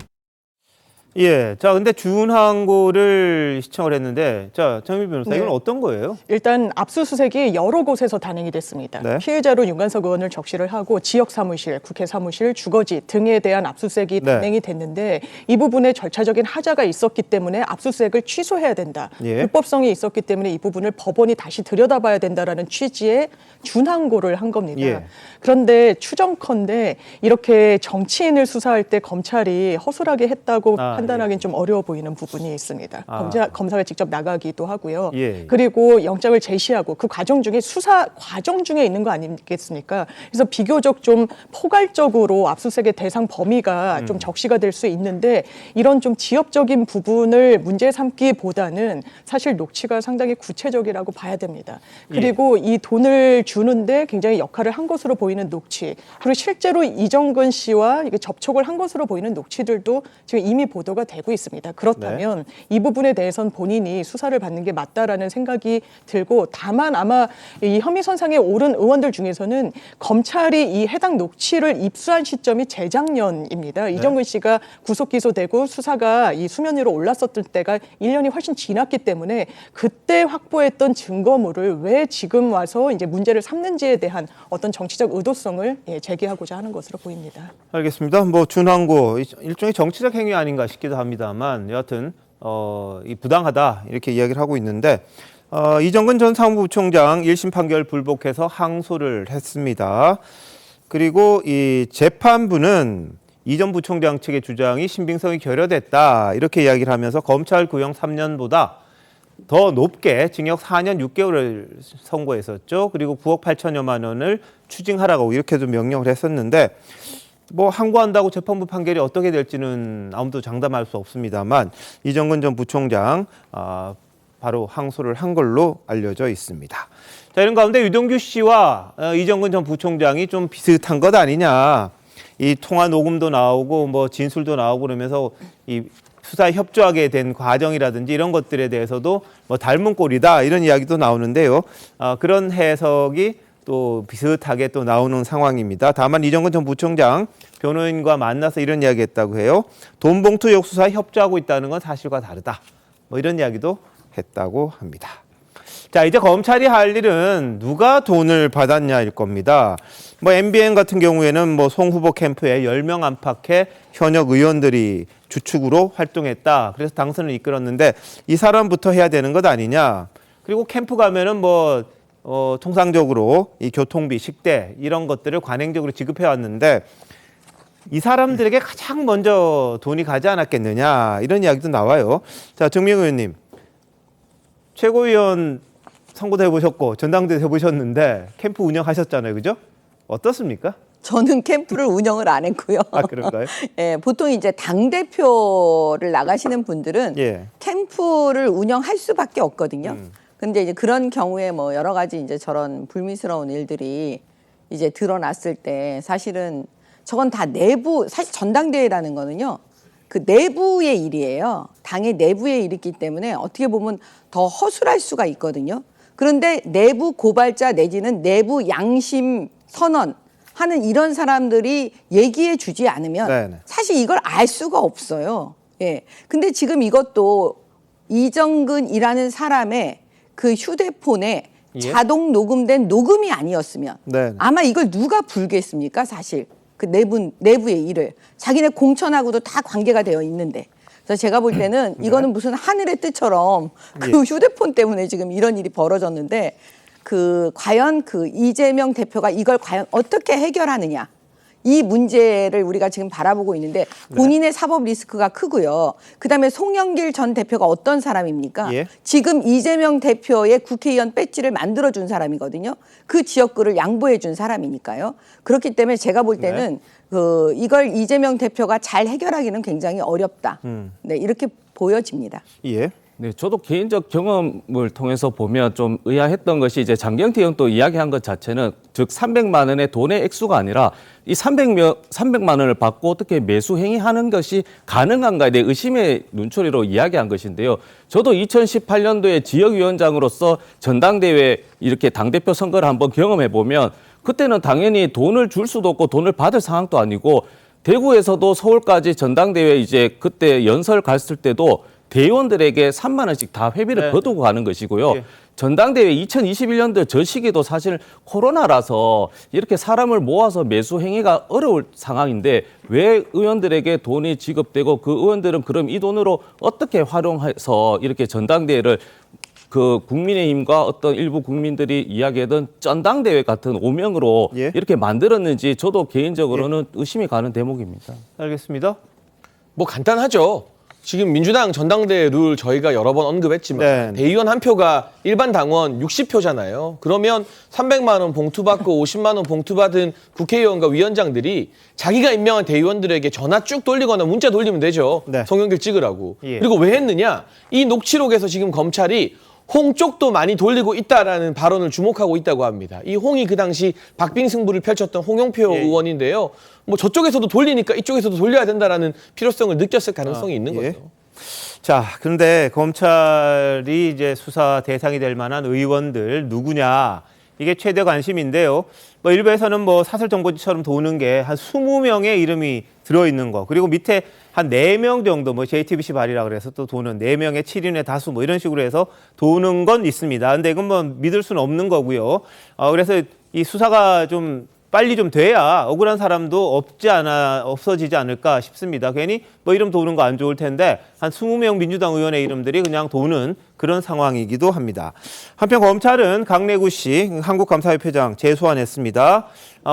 예. 자, 근데 준항고를 시청을 했는데, 자, 정미 변호사, 이건 어떤 거예요? 일단 압수수색이 여러 곳에서 단행이 됐습니다. 피해자로 윤관석 의원을 적시를 하고 지역 사무실, 국회 사무실, 주거지 등에 대한 압수수색이 단행이 됐는데 이 부분에 절차적인 하자가 있었기 때문에 압수수색을 취소해야 된다. 불법성이 있었기 때문에 이 부분을 법원이 다시 들여다봐야 된다라는 취지의 준항고를 한 겁니다. 그런데 추정컨대 이렇게 정치인을 수사할 때 검찰이 허술하게 했다고 판단하기는 좀 어려워 보이는 부분이 있습니다. 검사가 직접 나가기도 하고요. 그리고 영장을 제시하고 그 과정 중에 수사 과정 중에 있는 거 아니겠습니까? 그래서 비교적 좀 포괄적으로 압수수색의 대상 범위가 좀 적시가 될 수 있는데 이런 좀 지엽적인 부분을 문제 삼기보다는 사실 녹취가 상당히 구체적이라고 봐야 됩니다. 그리고 이 돈을 주는데 굉장히 역할을 한 것으로 보이는 녹취, 그리고 실제로 이정근 씨와 이게 접촉을 한 것으로 보이는 녹취들도 지금 이미 보도가 되고 있습니다. 그렇다면 이 부분에 대해서는 본인이 수사를 받는 게 맞다라는 생각이 들고, 다만 아마 이 혐의 선상에 오른 의원들 중에서는 검찰이 이 해당 녹취를 입수한 시점이 재작년입니다. 이정근 씨가 구속 기소되고 수사가 이 수면 위로 올랐었을 때가 1년이 훨씬 지났기 때문에 그때 확보했던 증거물을 왜 지금 와서 이제 문제를 삼는지에 대한 어떤 정치적 의도성을 제기하고자 하는 것으로 보입니다. 알겠습니다. 뭐 준항고 일종의 정치적 행위 아닌가 싶기도 합니다만 여하튼 이 부당하다 이렇게 이야기를 하고 있는데, 이정근 전 사무부총장 1심 판결 불복해서 항소를 했습니다. 그리고 이 재판부는 이 전 부총장 측의 주장이 신빙성이 결여됐다 이렇게 이야기를 하면서 검찰 구형 3년보다 더 높게 징역 4년 6개월을 선고했었죠. 그리고 9억 8천여만 원을 추징하라고 이렇게도 명령을 했었는데, 뭐 항고한다고 재판부 판결이 어떻게 될지는 아무도 장담할 수 없습니다만 이정근 전 부총장 바로 항소를 한 걸로 알려져 있습니다. 자, 이런 가운데 유동규 씨와 이정근 전 부총장이 좀 비슷한 것 아니냐. 이 통화 녹음도 나오고 뭐 진술도 나오고 그러면서 이 수사에 협조하게 된 과정이라든지 이런 것들에 대해서도 뭐 닮은 꼴이다 이런 이야기도 나오는데요. 그런 해석이 또 비슷하게 또 나오는 상황입니다. 다만 이정근 전 부총장 변호인과 만나서 이런 이야기했다고 해요. 돈봉투 의혹 수사에 협조하고 있다는 건 사실과 다르다. 뭐 이런 이야기도 했다고 합니다. 자, 이제 검찰이 할 일은 누가 돈을 받았냐일 겁니다. 뭐 MBN 같은 경우에는 뭐 송 후보 캠프에 10명 안팎의 현역 의원들이 주축으로 활동했다. 그래서 당선을 이끌었는데 이 사람부터 해야 되는 것 아니냐. 그리고 캠프 가면은 뭐 통상적으로 이 교통비, 식대 이런 것들을 관행적으로 지급해 왔는데 이 사람들에게 가장 먼저 돈이 가지 않았겠느냐 이런 이야기도 나와요. 자, 정명 의원님, 최고위원 선거도 해보셨고 전당대회 해보셨는데 캠프 운영하셨잖아요, 그죠? 어떻습니까? 저는 캠프를 운영을 안 했고요. 아, 그런가요? 예, 보통 이제 당 대표를 나가시는 분들은 예. 캠프를 운영할 수밖에 없거든요. 근데 이제 그런 경우에 뭐 여러 가지 이제 저런 불미스러운 일들이 이제 드러났을 때 사실은 저건 다 내부, 사실 전당대회라는 거는요. 그 내부의 일이에요. 당의 내부의 일이기 때문에 어떻게 보면 더 허술할 수가 있거든요. 그런데 내부 고발자 내지는 내부 양심 선언 하는 이런 사람들이 얘기해 주지 않으면 네네. 사실 이걸 알 수가 없어요. 예. 근데 지금 이것도 이정근이라는 사람의 그 휴대폰에 예. 자동 녹음된 녹음이 아니었으면 네네. 아마 이걸 누가 불겠습니까? 사실 그 내부의 일을 자기네 공천하고도 다 관계가 되어 있는데. 그래서 제가 볼 때는 이거는 무슨 하늘의 뜻처럼 그 예. 휴대폰 때문에 지금 이런 일이 벌어졌는데 그 과연 그 이재명 대표가 이걸 과연 어떻게 해결하느냐. 이 문제를 우리가 지금 바라보고 있는데 본인의 사법 리스크가 크고요. 그다음에 송영길 전 대표가 어떤 사람입니까? 예. 지금 이재명 대표의 국회의원 배지를 만들어준 사람이거든요. 그 지역구를 양보해준 사람이니까요. 그렇기 때문에 제가 볼 때는 이걸 이재명 대표가 잘 해결하기는 굉장히 어렵다. 네, 이렇게 보여집니다. 예. 네, 저도 개인적 경험을 통해서 보면 좀 의아했던 것이 이제 장경태 의원도 이야기한 것 자체는 즉 300만 원의 돈의 액수가 아니라 이 300만 원을 받고 어떻게 매수 행위하는 것이 가능한가에 대해 의심의 눈초리로 이야기한 것인데요. 저도 2018년도에 지역위원장으로서 전당대회 이렇게 당대표 선거를 한번 경험해 보면 그때는 당연히 돈을 줄 수도 없고 돈을 받을 상황도 아니고 대구에서도 서울까지 전당대회 이제 그때 연설 갔을 때도 대의원들에게 3만 원씩 다 회비를 거두고 가는 것이고요. 예. 전당대회 2021년도 저 시기도 사실 코로나라서 이렇게 사람을 모아서 매수 행위가 어려울 상황인데 왜 의원들에게 돈이 지급되고 그 의원들은 그럼 이 돈으로 어떻게 활용해서 이렇게 전당대회를 그 국민의힘과 어떤 일부 국민들이 이야기하던 전당대회 같은 오명으로 예. 이렇게 만들었는지 저도 개인적으로는 의심이 가는 대목입니다. 알겠습니다. 뭐 간단하죠. 지금 민주당 전당대회 룰 저희가 여러 번 언급했지만 대의원 한 표가 일반 당원 60표잖아요. 그러면 300만 원 봉투 받고 50만 원 봉투 받은 국회의원과 위원장들이 자기가 임명한 대의원들에게 전화 쭉 돌리거나 문자 돌리면 되죠. 송영길 찍으라고. 예. 그리고 왜 했느냐? 이 녹취록에서 지금 검찰이 홍 쪽도 많이 돌리고 있다라는 발언을 주목하고 있다고 합니다. 이 홍이 그 당시 박빙 승부를 펼쳤던 홍영표 의원인데요. 뭐 저쪽에서도 돌리니까 이쪽에서도 돌려야 된다라는 필요성을 느꼈을 가능성이 있는 거죠. 자, 그런데 검찰이 이제 수사 대상이 될 만한 의원들 누구냐 이게 최대 관심인데요. 뭐 일부에서는 뭐 사설 정보지처럼 도는 게 한 20명의 이름이 들어있는 거, 그리고 밑에 한 4명 정도, 뭐 JTBC 발이라 그래서 또 도는 4명의 7인의 다수 뭐 이런 식으로 해서 도는 건 있습니다. 근데 이건 뭐 믿을 수는 없는 거고요. 그래서 이 수사가 좀 빨리 좀 돼야 억울한 사람도 없어지지 않을까 싶습니다. 괜히 뭐 이름 도는 거 안 좋을 텐데 한 20명 민주당 의원의 이름들이 그냥 도는 그런 상황이기도 합니다. 한편 검찰은 강래구 씨 한국감사협회장 재소환했습니다.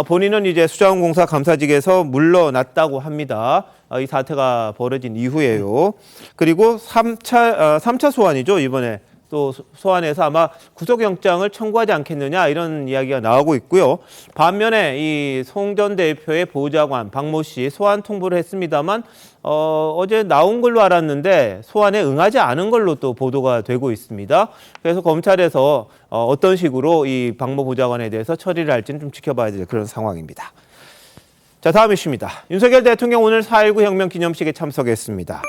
본인은 이제 수자원공사 감사직에서 물러났다고 합니다. 이 사태가 벌어진 이후에요. 그리고 3차 소환이죠, 이번에. 또 소환해서 아마 구속영장을 청구하지 않겠느냐 이런 이야기가 나오고 있고요. 반면에 이 송 전 대표의 보좌관 박모 씨 소환 통보를 했습니다만 어제 나온 걸로 알았는데 소환에 응하지 않은 걸로 또 보도가 되고 있습니다. 그래서 검찰에서 어떤 식으로 이 박모 보좌관에 대해서 처리를 할지는 좀 지켜봐야 될 그런 상황입니다. 자, 다음 이슈입니다. 윤석열 대통령 오늘 4.19 혁명 기념식에 참석했습니다.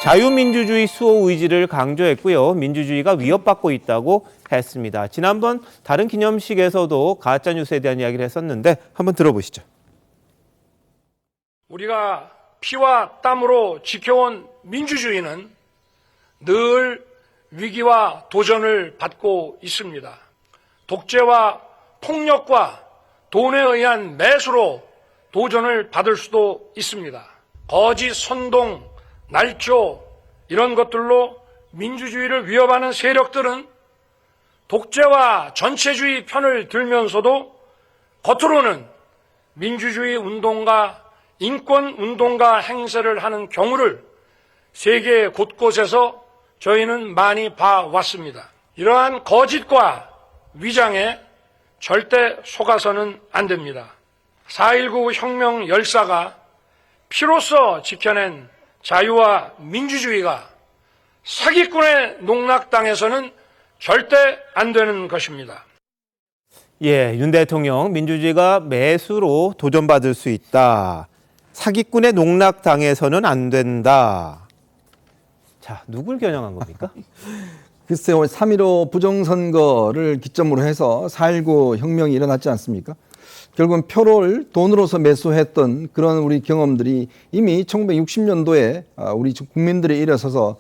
자유민주주의 수호 의지를 강조했고요. 민주주의가 위협받고 있다고 했습니다. 지난번 다른 기념식에서도 가짜뉴스에 대한 이야기를 했었는데 한번 들어보시죠. 우리가 피와 땀으로 지켜온 민주주의는 늘 위기와 도전을 받고 있습니다. 독재와 폭력과 돈에 의한 매수로 도전을 받을 수도 있습니다. 거짓, 선동, 날조 이런 것들로 민주주의를 위협하는 세력들은 독재와 전체주의 편을 들면서도 겉으로는 민주주의 운동가, 인권 운동가 행세를 하는 경우를 세계 곳곳에서 저희는 많이 봐왔습니다. 이러한 거짓과 위장에 절대 속아서는 안 됩니다. 4.19 혁명 열사가 피로써 지켜낸 자유와 민주주의가 사기꾼의 농락당해서는 절대 안 되는 것입니다. 예, 윤 대통령 민주주의가 매수로 도전받을 수 있다. 사기꾼의 농락당해서는 안 된다. 자, 누굴 겨냥한 겁니까? 글쎄요, 3.15 부정선거를 기점으로 해서 4.19 혁명이 일어났지 않습니까? 결국은 표를 돈으로서 매수했던 그런 우리 경험들이 이미 1960년도에 우리 국민들이 일어서서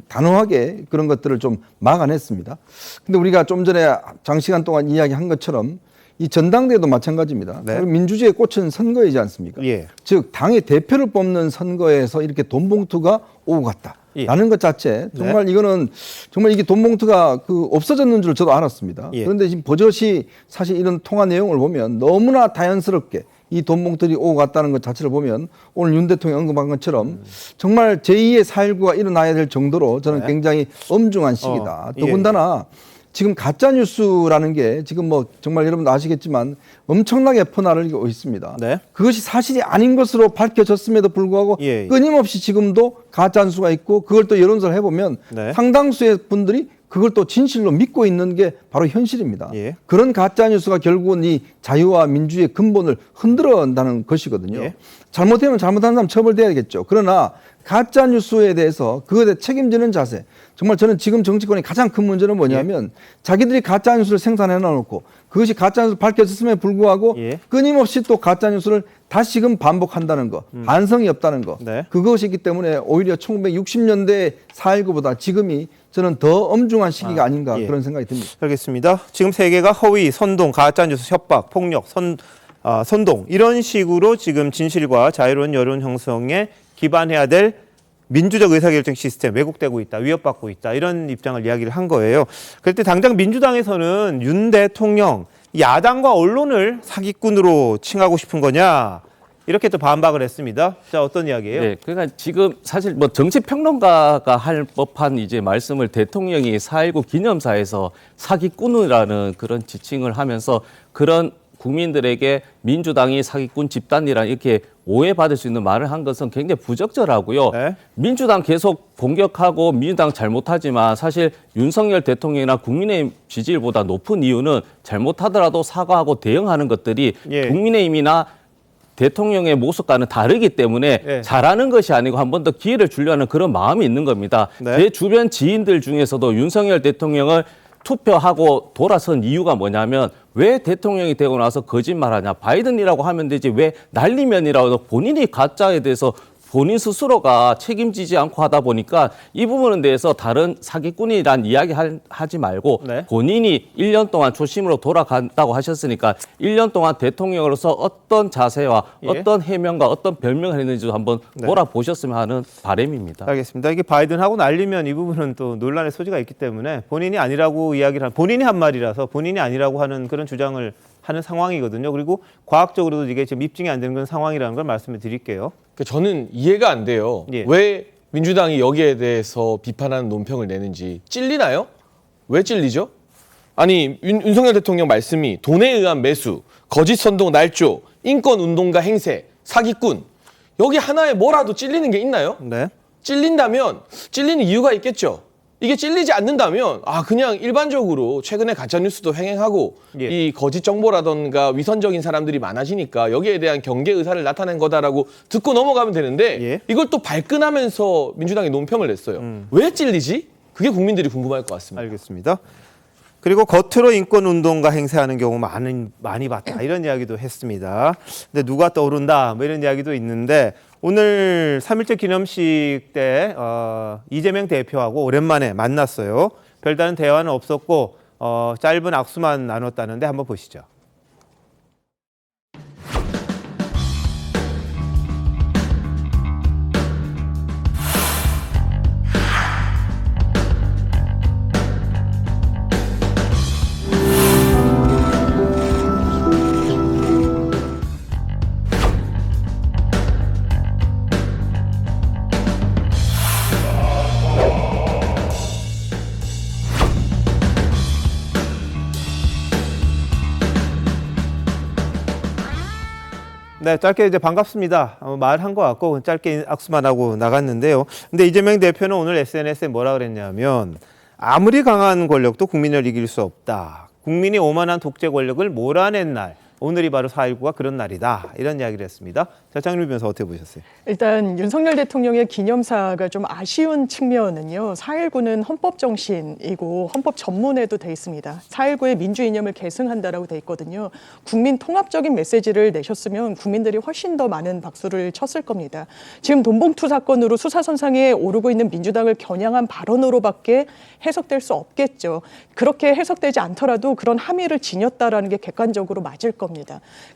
단호하게 그런 것들을 좀 막아냈습니다. 근데 우리가 좀 전에 장시간 동안 이야기한 것처럼 이 전당대회도 마찬가지입니다. 네. 민주주의의 꽃은 선거이지 않습니까? 예. 즉 당의 대표를 뽑는 선거에서 이렇게 돈 봉투가 오고 갔다. 라는 것 자체 정말 이거는 정말 이게 돈 봉투가 없어졌는 줄 저도 알았습니다. 예. 그런데 지금 버젓이 사실 이런 통화 내용을 보면 너무나 자연스럽게 이 돈 봉투들이 오고 갔다는 것 자체를 보면 오늘 윤 대통령이 언급한 것처럼 정말 제2의 4.19가 일어나야 될 정도로 저는 굉장히 엄중한 시기다. 더군다나 지금 가짜뉴스라는 게 지금 뭐 정말 여러분 아시겠지만 엄청나게 퍼나르고 있습니다. 네. 그것이 사실이 아닌 것으로 밝혀졌음에도 불구하고 끊임없이 지금도 가짜뉴스가 있고 그걸 또 여론조사를 해보면 상당수의 분들이 그걸 또 진실로 믿고 있는 게 바로 현실입니다. 그런 가짜뉴스가 결국은 이 자유와 민주주의의 근본을 흔들어 간다는 것이거든요. 잘못되면 잘못한 사람 처벌돼야겠죠. 그러나 가짜뉴스에 대해서 그것에 대해 책임지는 자세. 정말 저는 지금 정치권의 가장 큰 문제는 뭐냐면 자기들이 가짜뉴스를 생산해 놔놓고 그것이 가짜뉴스로 밝혀졌음에 불구하고 끊임없이 또 가짜뉴스를 다시금 반복한다는 거, 반성이 없다는 거. 그것이 있기 때문에 오히려 1960년대 4.19보다 지금이 저는 더 엄중한 시기가 아닌가 그런 생각이 듭니다. 알겠습니다. 지금 세계가 허위, 선동, 가짜뉴스, 협박, 폭력, 선동 이런 식으로 지금 진실과 자유로운 여론 형성에 기반해야 될 민주적 의사결정 시스템 왜곡되고 있다, 위협받고 있다 이런 입장을 이야기를 한 거예요. 그럴 때 당장 민주당에서는 윤 대통령, 야당과 언론을 사기꾼으로 칭하고 싶은 거냐 이렇게 또 반박을 했습니다. 자, 어떤 이야기예요? 네, 그러니까 지금 사실 뭐 정치평론가가 할 법한 이제 말씀을 대통령이 4.19 기념사에서 사기꾼이라는 그런 지칭을 하면서 그런 국민들에게 민주당이 사기꾼 집단이라 이렇게 오해받을 수 있는 말을 한 것은 굉장히 부적절하고요. 민주당 계속 공격하고 민주당 잘못하지만 사실 윤석열 대통령이나 국민의힘 지지율보다 높은 이유는 잘못하더라도 사과하고 대응하는 것들이 국민의힘이나 대통령의 모습과는 다르기 때문에 잘하는 것이 아니고 한 번 더 기회를 주려 하는 그런 마음이 있는 겁니다. 제 주변 지인들 중에서도 윤석열 대통령을 투표하고 돌아선 이유가 뭐냐면 왜 대통령이 되고 나서 거짓말하냐. 바이든이라고 하면 되지 왜 날리면이라고 본인이 가짜에 대해서 본인 스스로가 책임지지 않고 하다 보니까 이 부분에 대해서 다른 사기꾼이란 이야기 하지 말고 본인이 1년 동안 초심으로 돌아간다고 하셨으니까 1년 동안 대통령으로서 어떤 자세와 어떤 해명과 어떤 별명을 했는지 한번 돌아보셨으면 하는 바람입니다. 알겠습니다. 이게 바이든하고 날리면 이 부분은 또 논란의 소지가 있기 때문에 본인이 아니라고 이야기를 한 본인이 한 말이라서 본인이 아니라고 하는 그런 주장을 하는 상황이거든요. 그리고 과학적으로도 이게 지금 입증이 안 되는 그런 상황이라는 걸 말씀을 드릴게요. 저는 이해가 안 돼요. 왜 민주당이 여기에 대해서 비판하는 논평을 내는지 찔리나요? 왜 찔리죠? 아니 윤석열 대통령 말씀이 돈에 의한 매수, 거짓 선동 날조, 인권 운동가 행세, 사기꾼 여기 하나에 뭐라도 찔리는 게 있나요? 네. 찔린다면 찔리는 이유가 있겠죠. 이게 찔리지 않는다면 그냥 일반적으로 최근에 가짜뉴스도 횡행하고 이 거짓 정보라던가 위선적인 사람들이 많아지니까 여기에 대한 경계 의사를 나타낸 거다라고 듣고 넘어가면 되는데 이걸 또 발끈하면서 민주당이 논평을 냈어요. 왜 찔리지? 그게 국민들이 궁금할 것 같습니다. 알겠습니다. 그리고 겉으로 인권운동가 행세하는 경우 많이 봤다 이런 이야기도 했습니다. 근데 누가 떠오른다 뭐 이런 이야기도 있는데 오늘 3.1절 기념식 때 이재명 대표하고 오랜만에 만났어요. 별다른 대화는 없었고 짧은 악수만 나눴다는데 한번 보시죠. 네, 짧게 이제 반갑습니다. 말한 것 같고 짧게 악수만 하고 나갔는데요. 근데 이재명 대표는 오늘 SNS에 뭐라 그랬냐면 아무리 강한 권력도 국민을 이길 수 없다. 국민이 오만한 독재 권력을 몰아낸 날. 오늘이 바로 4.19가 그런 날이다. 이런 이야기를 했습니다. 자, 장윤비 변호사 어떻게 보셨어요? 일단 윤석열 대통령의 기념사가 좀 아쉬운 측면은요. 4.19는 헌법 정신이고 헌법 전문에도 돼 있습니다. 4.19의 민주 이념을 계승한다라고 돼 있거든요. 국민 통합적인 메시지를 내셨으면 국민들이 훨씬 더 많은 박수를 쳤을 겁니다. 지금 돈봉투 사건으로 수사선상에 오르고 있는 민주당을 겨냥한 발언으로밖에 해석될 수 없겠죠. 그렇게 해석되지 않더라도 그런 함의를 지녔다라는 게 객관적으로 맞을 겁니다.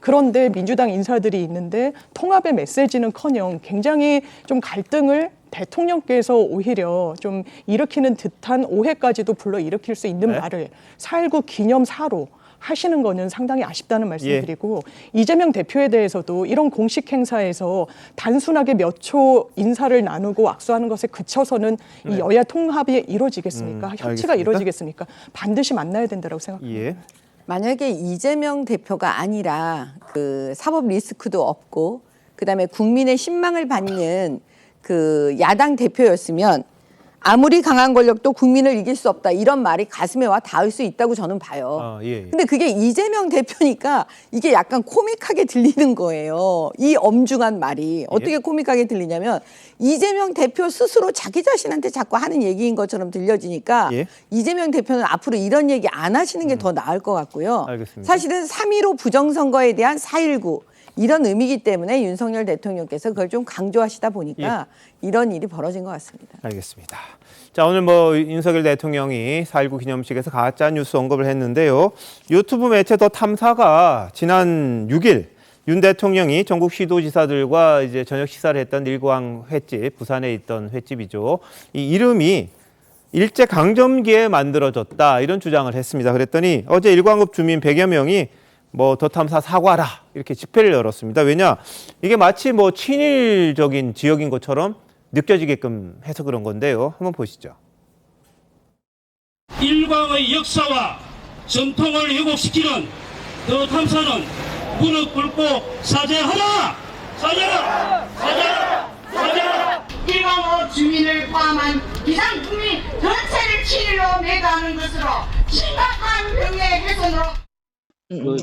그런데 민주당 인사들이 있는데 통합의 메시지는커녕 굉장히 좀 갈등을 대통령께서 오히려 좀 일으키는 듯한 오해까지도 불러일으킬 수 있는 말을 4.19 기념사로 하시는 거는 상당히 아쉽다는 말씀드리고 이재명 대표에 대해서도 이런 공식 행사에서 단순하게 몇 초 인사를 나누고 악수하는 것에 그쳐서는 이 여야 통합이 이루어지겠습니까? 협치가 알겠습니다. 이루어지겠습니까? 반드시 만나야 된다고 생각합니다. 만약에 이재명 대표가 아니라 그 사법 리스크도 없고 그다음에 국민의 신망을 받는 그 야당 대표였으면 아무리 강한 권력도 국민을 이길 수 없다 이런 말이 가슴에 와 닿을 수 있다고 저는 봐요. 근데 그게 이재명 대표니까 이게 약간 코믹하게 들리는 거예요. 이 엄중한 말이 어떻게 코믹하게 들리냐면 이재명 대표 스스로 자기 자신한테 자꾸 하는 얘기인 것처럼 들려지니까 이재명 대표는 앞으로 이런 얘기 안 하시는 게 더 나을 것 같고요. 알겠습니다. 사실은 3.15 부정선거에 대한 4.19 이런 의미이기 때문에 윤석열 대통령께서 그걸 좀 강조하시다 보니까 이런 일이 벌어진 것 같습니다. 알겠습니다. 자, 오늘 윤석열 대통령이 4.19 기념식에서 가짜 뉴스 언급을 했는데요. 유튜브 매체 더 탐사가 지난 6일 윤 대통령이 전국 시도지사들과 이제 저녁 식사를 했던 일광 횟집, 부산에 있던 횟집이죠. 이 이름이 일제 강점기에 만들어졌다 이런 주장을 했습니다. 그랬더니 어제 일광읍 주민 100여 명이 더 탐사 사과라 이렇게 집회를 열었습니다. 왜냐 이게 마치 친일적인 지역인 것처럼 느껴지게끔 해서 그런 건데요. 한번 보시죠. 일광의 역사와 전통을 회복시키는 더 탐사는 무릎 꿇고 사죄하라! 사죄하라! 사죄하라! 사죄하라! 일광읍 주민을 포함한 비상 국민 전체를 친일로 매도하는 것으로 심각한 병의 훼손으로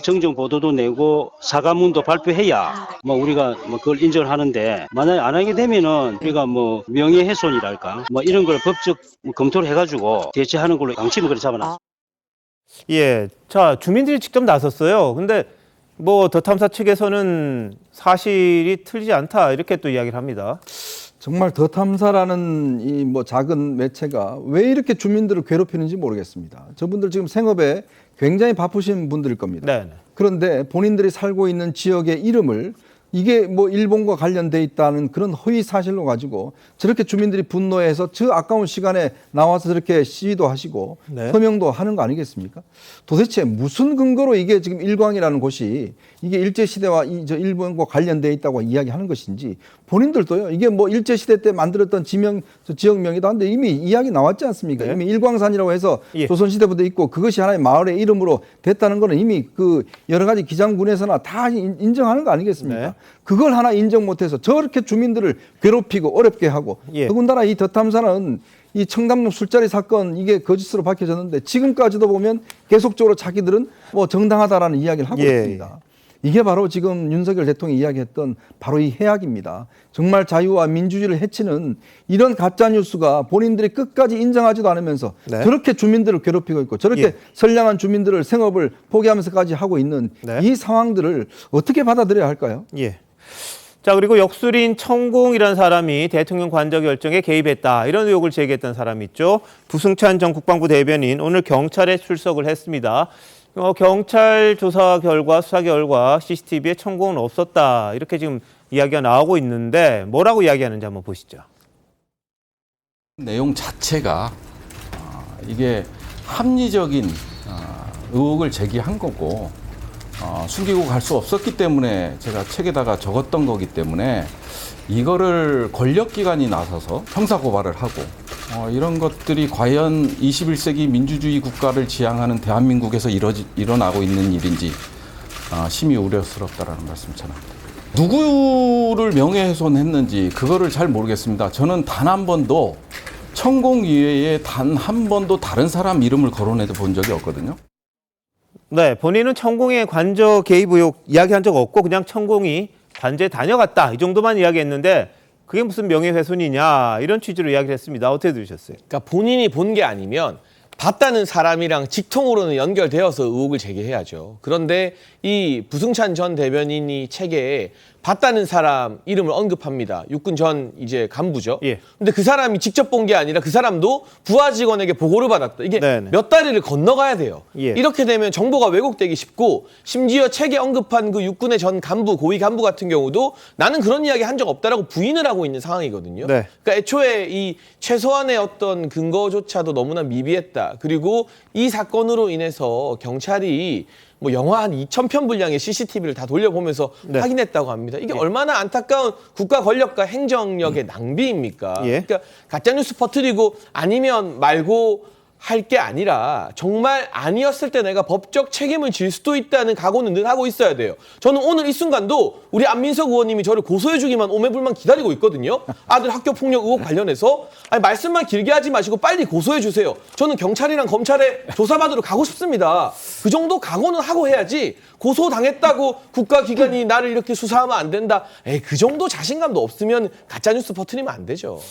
정정 보도도 내고 사과문도 발표해야 우리가 그걸 인정을 하는데 만약에 안 하게 되면은 우리가 명예훼손이랄까 이런 걸 법적 검토를 해가지고 대처하는 걸로 양심을 그렇게 잡아놨습니다. 자 주민들이 직접 나섰어요. 근데 더 탐사 측에서는 사실이 틀리지 않다 이렇게 또 이야기를 합니다. 정말 더 탐사라는 이 작은 매체가 왜 이렇게 주민들을 괴롭히는지 모르겠습니다. 저분들 지금 생업에 굉장히 바쁘신 분들일 겁니다. 그런데 본인들이 살고 있는 지역의 이름을 이게 뭐 일본과 관련돼 있다는 그런 허위 사실로 가지고 저렇게 주민들이 분노해서 저 아까운 시간에 나와서 저렇게 시위도 하시고 네. 서명도 하는 거 아니겠습니까? 도대체 무슨 근거로 이게 지금 일광이라는 곳이 이게 일제시대와 저 일본과 관련돼 있다고 이야기하는 것인지 본인들도요, 이게 뭐 일제시대 때 만들었던 지역명이다 하는데 이미 이야기 나왔지 않습니까? 네. 이미 일광산이라고 해서 예. 조선시대부터 있고 그것이 하나의 마을의 이름으로 됐다는 거는 이미 그 여러 가지 기장군에서나 다 인정하는 거 아니겠습니까? 네. 그걸 하나 인정 못해서 저렇게 주민들을 괴롭히고 어렵게 하고 예. 더군다나 이 덧탐사는 이 청담동 술자리 사건 이게 거짓으로 밝혀졌는데 지금까지도 보면 계속적으로 자기들은 뭐 정당하다라는 이야기를 하고 예. 있습니다. 이게 바로 지금 윤석열 대통령이 이야기했던 바로 이 해악입니다. 정말 자유와 민주주의를 해치는 이런 가짜뉴스가 본인들이 끝까지 인정하지도 않으면서 네. 저렇게 주민들을 괴롭히고 있고 저렇게 예. 선량한 주민들을 생업을 포기하면서까지 하고 있는 네. 이 상황들을 어떻게 받아들여야 할까요? 예. 자, 그리고 역술인 천공이라는 사람이 대통령 관저 결정에 개입했다. 이런 의혹을 제기했던 사람이 있죠. 부승찬 전 국방부 대변인 오늘 경찰에 출석을 했습니다. 경찰 조사 결과, 수사 결과 CCTV에 천공은 없었다. 이렇게 지금 이야기가 나오고 있는데 뭐라고 이야기하는지 한번 보시죠. 내용 자체가 이게 합리적인 의혹을 제기한 거고 숨기고 갈 수 없었기 때문에 제가 책에다가 적었던 거기 때문에 이거를 권력기관이 나서서 형사고발을 하고 이런 것들이 과연 21세기 민주주의 국가를 지향하는 대한민국에서 일어나고 있는 일인지 심히 우려스럽다라는 말씀 전합니다. 누구를 명예훼손했는지 그거를 잘 모르겠습니다. 저는 단 한 번도 천공 이외에 단 한 번도 다른 사람 이름을 거론해 본 적이 없거든요. 네, 본인은 천공의 관저 개입 의혹 이야기한 적 없고 그냥 천공이 관저에 다녀갔다. 이 정도만 이야기했는데 그게 무슨 명예훼손이냐 이런 취지로 이야기를 했습니다. 어떻게 들으셨어요? 그러니까 본인이 본 게 아니면 봤다는 사람이랑 직통으로는 연결되어서 의혹을 제기해야죠. 그런데 이 부승찬 전 대변인이 책에 봤다는 사람 이름을 언급합니다. 육군 전 이제 간부죠. 예. 근데 그 사람이 직접 본 게 아니라 그 사람도 부하 직원에게 보고를 받았다. 이게 네네. 몇 다리를 건너가야 돼요. 예. 이렇게 되면 정보가 왜곡되기 쉽고 심지어 책에 언급한 그 육군의 전 간부, 고위 간부 같은 경우도 나는 그런 이야기 한 적 없다라고 부인을 하고 있는 상황이거든요. 네. 그러니까 애초에 이 최소한의 어떤 근거조차도 너무나 미비했다. 그리고 이 사건으로 인해서 경찰이 뭐 영화 한 2,000편 분량의 CCTV를 다 돌려보면서 네. 확인했다고 합니다. 이게 얼마나 안타까운 국가 권력과 행정력의 낭비입니까? 예. 그러니까 가짜뉴스 퍼뜨리고 아니면 말고 할 게 아니라 정말 아니었을 때 내가 법적 책임을 질 수도 있다는 각오는 늘 하고 있어야 돼요. 저는 오늘 이 순간도 우리 안민석 의원님이 저를 고소해주기만 오매불만 기다리고 있거든요. 아들 학교폭력 의혹 관련해서. 아니 말씀만 길게 하지 마시고 빨리 고소해주세요. 저는 경찰이랑 검찰에 조사받으러 가고 싶습니다. 그 정도 각오는 하고 해야지 고소당했다고 국가기관이 나를 이렇게 수사하면 안 된다. 에이, 그 정도 자신감도 없으면 가짜뉴스 퍼뜨리면 안 되죠.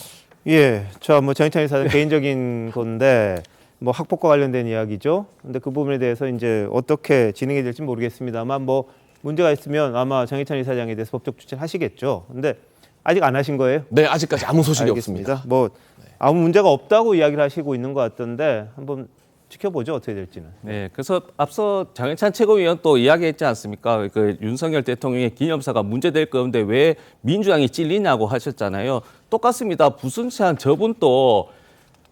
예, 자, 뭐 정희찬 이사장 개인적인 건데 뭐 학폭과 관련된 이야기죠. 근데 그 부분에 대해서 이제 어떻게 진행이 될지 모르겠습니다만 뭐 문제가 있으면 아마 정희찬 이사장에 대해서 법적 조치를 하시겠죠. 근데 아직 안 하신 거예요? 네, 아직까지 아무 소식이 알겠습니다. 없습니다. 뭐 아무 문제가 없다고 이야기를 하시고 있는 것 같던데 한번 지켜보죠, 어떻게 될지는. 네, 그래서 앞서 장현찬 최고위원 또 이야기했지 않습니까? 그 윤석열 대통령의 기념사가 문제될 건데 왜 민주당이 찔리냐고 하셨잖아요. 똑같습니다. 부승찬 저분도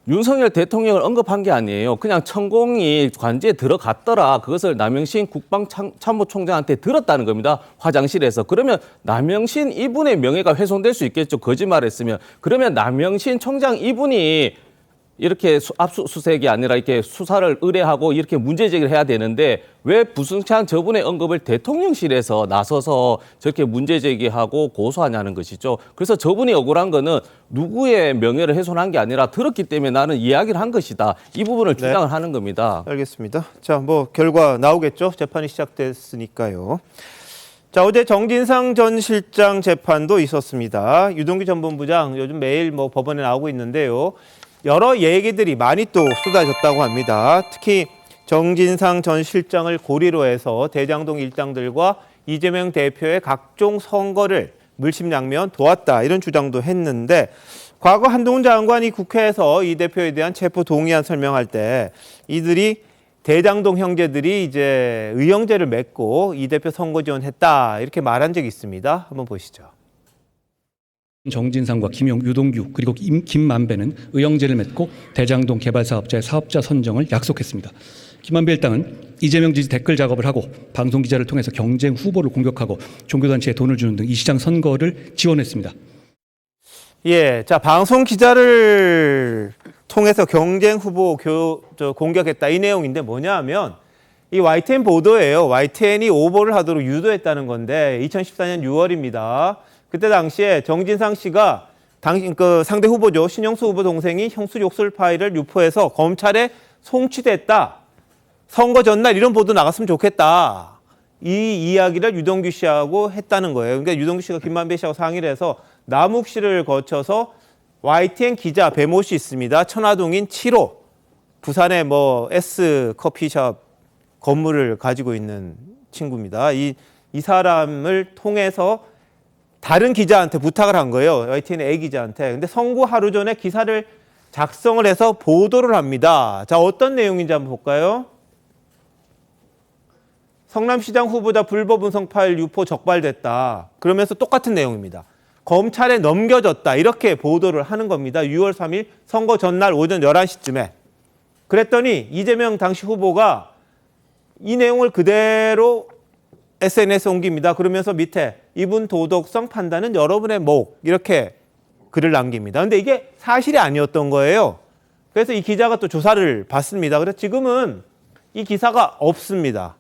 윤석열 대통령을 언급한 게 아니에요. 그냥 천공이 관저에 들어갔더라. 그것을 남영신 국방참모총장한테 들었다는 겁니다. 화장실에서. 그러면 남영신 이분의 명예가 훼손될 수 있겠죠. 거짓말했으면. 그러면 남영신 총장 이분이 이렇게 압수수색이 아니라 이렇게 수사를 의뢰하고 이렇게 문제 제기를 해야 되는데 왜 부승찬 저분의 언급을 대통령실에서 나서서 저렇게 문제 제기하고 고소하냐는 것이죠. 그래서 저분이 억울한 거는 누구의 명예를 훼손한 게 아니라 들었기 때문에 나는 이야기를 한 것이다. 이 부분을 주장을 하는 겁니다. 알겠습니다. 자, 뭐 결과 나오겠죠. 재판이 시작됐으니까요. 자, 어제 정진상 전 실장 재판도 있었습니다. 유동규 전 본부장 요즘 매일 뭐 법원에 나오고 있는데요. 여러 얘기들이 많이 또 쏟아졌다고 합니다. 특히 정진상 전 실장을 고리로 해서 대장동 일당들과 이재명 대표의 각종 선거를 물심양면 도왔다 이런 주장도 했는데 과거 한동훈 장관이 국회에서 이 대표에 대한 체포 동의안 설명할 때 이들이 대장동 형제들이 이제 의형제를 맺고 이 대표 선거 지원했다 이렇게 말한 적이 있습니다. 한번 보시죠. 정진상과 유동규 그리고 김만배는 의형제를 맺고 대장동 개발사업자의 사업자 선정을 약속했습니다. 김만배 일당은 이재명 지지 댓글 작업을 하고 방송 기자를 통해서 경쟁 후보를 공격하고 종교단체에 돈을 주는 등 이 시장 선거를 지원했습니다. 예, 자 방송 기자를 통해서 경쟁 후보 공격했다 이 내용인데 뭐냐하면 이 YTN 보도예요. YTN이 오보를 하도록 유도했다는 건데 2014년 6월입니다. 그때 당시에 정진상 씨가 그 상대 후보죠. 신영수 후보 동생이 형수 욕설 파일을 유포해서 검찰에 송치됐다. 선거 전날 이런 보도 나갔으면 좋겠다. 이 이야기를 유동규 씨하고 했다는 거예요. 그러니까 유동규 씨가 김만배 씨하고 상의를 해서 남욱 씨를 거쳐서 YTN 기자 배모 씨 있습니다. 천화동인 7호. 부산에 뭐 S 커피숍 건물을 가지고 있는 친구입니다. 이 사람을 통해서 다른 기자한테 부탁을 한 거예요. YTN A 기자한테. 근데 선거 하루 전에 기사를 작성을 해서 보도를 합니다. 자, 어떤 내용인지 한번 볼까요? 성남시장 후보자 불법 음성 파일 유포 적발됐다. 그러면서 똑같은 내용입니다. 검찰에 넘겨졌다. 이렇게 보도를 하는 겁니다. 6월 3일 선거 전날 오전 11시쯤에. 그랬더니 이재명 당시 후보가 이 내용을 그대로 SNS에 옮깁니다. 그러면서 밑에 이분 도덕성 판단은 여러분의 목 이렇게 글을 남깁니다. 근데 이게 사실이 아니었던 거예요. 그래서 이 기자가 또 조사를 받습니다. 그래서 지금은 이 기사가 없습니다.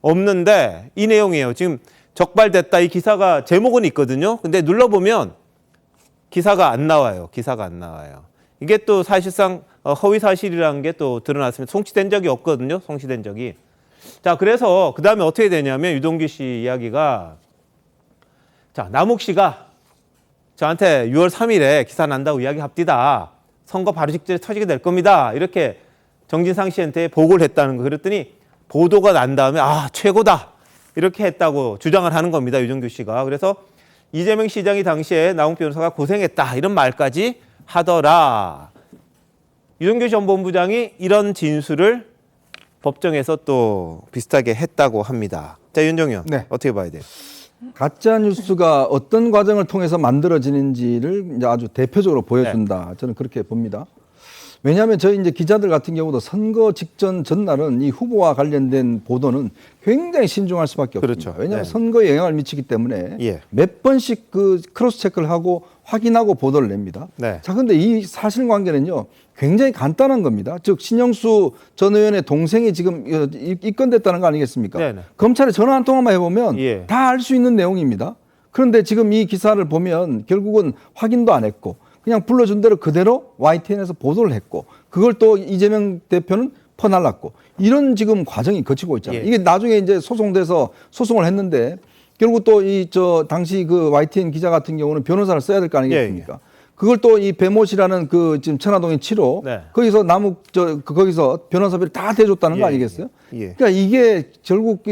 없는데 이 내용이에요. 지금 적발됐다 이 기사가 제목은 있거든요. 근데 눌러보면 기사가 안 나와요. 기사가 안 나와요. 이게 또 사실상 허위 사실이라는 게 또 드러났습니다. 송치된 적이 없거든요. 송치된 적이. 자, 그래서 그 다음에 어떻게 되냐면 유동규 씨 이야기가 자, 남욱 씨가 저한테 6월 3일에 기사 난다고 이야기합디다. 선거 바로 직전에 터지게 될 겁니다. 이렇게 정진상 씨한테 보고를 했다는 거. 그랬더니 보도가 난 다음에 아, 최고다. 이렇게 했다고 주장을 하는 겁니다. 유동규 씨가. 그래서 이재명 시장이 당시에 남욱 변호사가 고생했다. 이런 말까지 하더라. 유동규 전 본부장이 이런 진술을 법정에서 또 비슷하게 했다고 합니다. 자, 윤정현. 네. 어떻게 봐야 돼요? 가짜 뉴스가 어떤 과정을 통해서 만들어지는지를 이제 아주 대표적으로 보여준다. 저는 그렇게 봅니다. 왜냐하면 저희 이제 기자들 같은 경우도 선거 직전 전날은 이 후보와 관련된 보도는 굉장히 신중할 수밖에 없습니다. 그렇죠. 왜냐하면 네. 선거에 영향을 미치기 때문에 예. 몇 번씩 그 크로스 체크를 하고 확인하고 보도를 냅니다. 네. 자, 그런데 이 사실관계는요 굉장히 간단한 겁니다. 즉 신영수 전 의원의 동생이 지금 입건됐다는 거 아니겠습니까? 네네. 검찰에 전화 한 통화만 해보면 예. 다 알 수 있는 내용입니다. 그런데 지금 이 기사를 보면 결국은 확인도 안 했고 그냥 불러준 대로 그대로 YTN에서 보도를 했고 그걸 또 이재명 대표는 퍼날랐고 이런 지금 과정이 거치고 있잖아요. 예. 이게 나중에 이제 소송돼서 소송을 했는데 결국 또 당시 그 YTN 기자 같은 경우는 변호사를 써야 될 거 아니겠습니까? 예. 그걸 또 이 배모 씨라는 그 지금 천화동인 7호 네. 거기서 거기서 변호사비를 다 대줬다는 거 아니겠어요? 예. 그러니까 이게 결국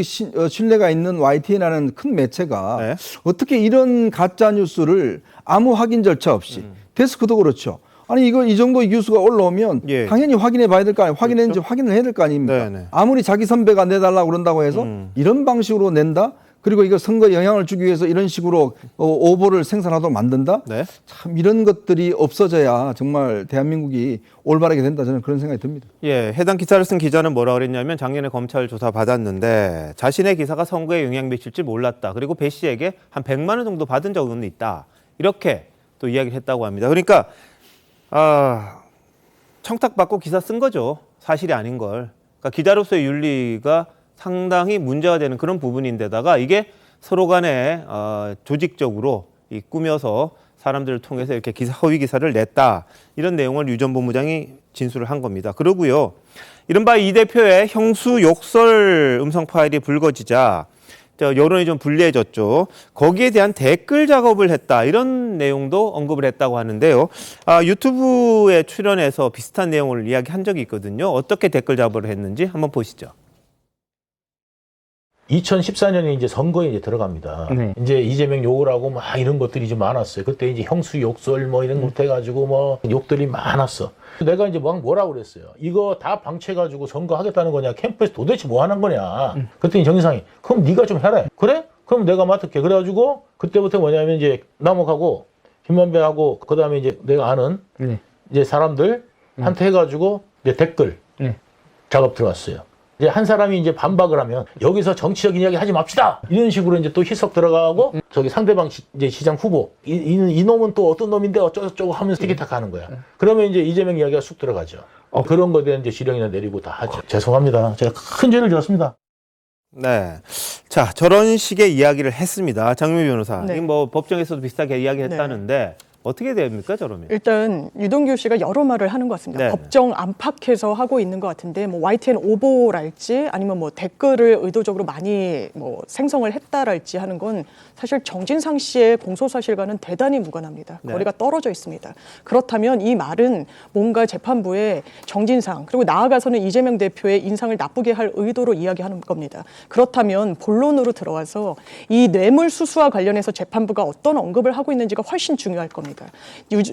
신뢰가 있는 YTN이라는 큰 매체가 네. 어떻게 이런 가짜 뉴스를 아무 확인 절차 없이 데스크도 그렇죠. 아니 이 정도 뉴스가 올라오면 예. 당연히 확인해 봐야 될 거 아니에요. 확인했는지 확인을 해야 될 거 아닙니까? 네네. 아무리 자기 선배가 내달라고 그런다고 해서 이런 방식으로 낸다? 그리고 이거 선거에 영향을 주기 위해서 이런 식으로 오보를 생산하도록 만든다? 네. 참 이런 것들이 없어져야 정말 대한민국이 올바르게 된다. 저는 그런 생각이 듭니다. 예, 해당 기사를 쓴 기자는 뭐라 그랬냐면 작년에 검찰 조사 받았는데 자신의 기사가 선거에 영향 미칠지 몰랐다. 그리고 배 씨에게 한 100만 원 정도 받은 적은 있다. 이렇게 또 이야기를 했다고 합니다. 그러니까 청탁받고 기사 쓴 거죠. 사실이 아닌 걸. 그러니까 기자로서의 윤리가 상당히 문제가 되는 그런 부분인데다가 이게 서로 간에 조직적으로 꾸며서 사람들을 통해서 이렇게 허위 기사를 냈다. 이런 내용을 유 전 본부장이 진술을 한 겁니다. 그러고요. 이른바 이 대표의 형수 욕설 음성 파일이 불거지자 여론이 좀 불리해졌죠. 거기에 대한 댓글 작업을 했다. 이런 내용도 언급을 했다고 하는데요. 유튜브에 출연해서 비슷한 내용을 이야기한 적이 있거든요. 어떻게 댓글 작업을 했는지 한번 보시죠. 2014년에 이제 선거에 이제 들어갑니다. 네. 이제 이재명 욕을 하고 막 이런 것들이 좀 많았어요. 그때 이제 형수 욕설 뭐 이런 것부터 해가지고 뭐 욕들이 많았어. 내가 이제 뭐라고 그랬어요. 이거 다 방치해가지고 선거하겠다는 거냐? 캠프에서 도대체 뭐 하는 거냐? 그랬더니 정진상이 그럼 네가 좀 해라. 그래? 그럼 내가 맡을게. 그래가지고 그때부터 뭐냐면 이제 남욱하고 김만배하고 그다음에 이제 내가 아는 이제 사람들한테 해가지고 이제 댓글 작업 들어왔어요. 이제 한 사람이 이제 반박을 하면 여기서 정치적인 이야기 하지 맙시다 이런 식으로 이제 또 희석 들어가고 저기 상대방 이제 시장 후보 이 놈은 또 어떤 놈인데 어쩌고저쩌고 하면서 티키타카 하는 거야. 그러면 이제 이재명 이야기가 쑥 들어가죠. 그런 거에 대한 이제 지령이나 내리고 다 하죠. 죄송합니다. 제가 큰 죄를 지었습니다. 네. 자, 저런 식의 이야기를 했습니다. 장미 변호사. 네. 이 뭐 법정에서도 비슷하게 이야기했다는데 어떻게 됩니까, 저러면? 일단 유동규 씨가 여러 말을 하는 것 같습니다. 네. 법정 안팎에서 하고 있는 것 같은데 뭐 YTN 오보랄지 아니면 뭐 댓글을 의도적으로 많이 뭐 생성을 했다랄지 하는 건 사실 정진상 씨의 공소 사실과는 대단히 무관합니다. 네. 거리가 떨어져 있습니다. 그렇다면 이 말은 뭔가 재판부에 정진상 그리고 나아가서는 이재명 대표의 인상을 나쁘게 할 의도로 이야기하는 겁니다. 그렇다면 본론으로 들어와서 이 뇌물수수와 관련해서 재판부가 어떤 언급을 하고 있는지가 훨씬 중요할 겁니다.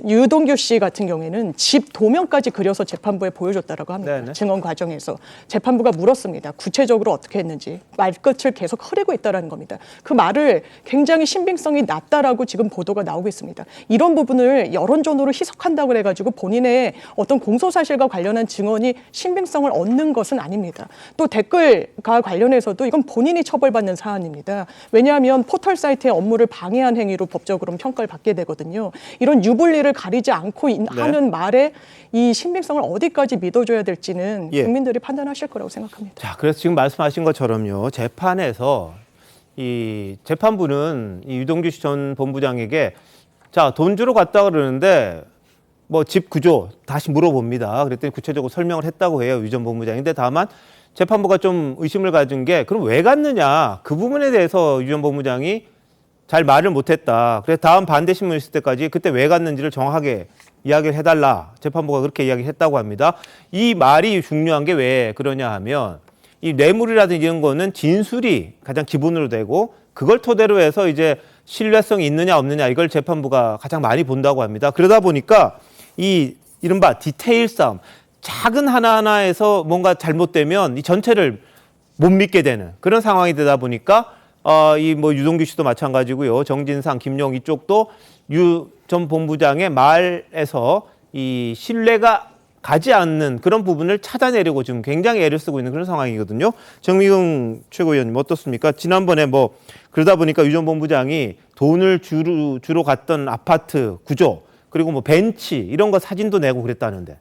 유동규 씨 같은 경우에는 집 도면까지 그려서 재판부에 보여줬다라고 합니다. 네네. 증언 과정에서 재판부가 물었습니다. 구체적으로 어떻게 했는지 말끝을 계속 흐리고 있다라는 겁니다. 그 말을 굉장히 신빙성이 낮다라고 지금 보도가 나오고 있습니다. 이런 부분을 여론전으로 희석한다고 해가지고 본인의 어떤 공소사실과 관련한 증언이 신빙성을 얻는 것은 아닙니다. 또 댓글과 관련해서도 이건 본인이 처벌받는 사안입니다. 왜냐하면 포털 사이트의 업무를 방해한 행위로 법적으로 평가를 받게 되거든요. 이런 유불리를 가리지 않고 하는 말에 이 신빙성을 어디까지 믿어줘야 될지는 예. 국민들이 판단하실 거라고 생각합니다. 자, 그래서 지금 말씀하신 것처럼요. 재판에서 이 재판부는 이 유동규 씨 전 본부장에게 자, 돈 주러 갔다 그러는데 뭐 집 구조 다시 물어봅니다. 그랬더니 구체적으로 설명을 했다고 해요. 유 전 본부장인데 다만 재판부가 좀 의심을 가진 게 그럼 왜 갔느냐? 그 부분에 대해서 유 전 본부장이 잘 말을 못했다. 그래서 다음 반대 신문 있을 때까지 그때 왜 갔는지를 정확하게 이야기를 해달라. 재판부가 그렇게 이야기를 했다고 합니다. 이 말이 중요한 게 왜 그러냐 하면 이 뇌물이라든지 이런 거는 진술이 가장 기본으로 되고 그걸 토대로 해서 이제 신뢰성이 있느냐 없느냐 이걸 재판부가 가장 많이 본다고 합니다. 그러다 보니까 이 이른바 디테일 싸움, 작은 하나하나에서 뭔가 잘못되면 이 전체를 못 믿게 되는 그런 상황이 되다 보니까 이 뭐 유동규 씨도 마찬가지고요. 정진상, 김용 이쪽도 유 전 본부장의 말에서 이 신뢰가 가지 않는 그런 부분을 찾아내려고 지금 굉장히 애를 쓰고 있는 그런 상황이거든요. 정미경 최고위원님 어떻습니까? 지난번에 뭐 그러다 보니까 유 전 본부장이 돈을 주러 갔던 아파트 구조 그리고 뭐 벤치 이런 거 사진도 내고 그랬다는데.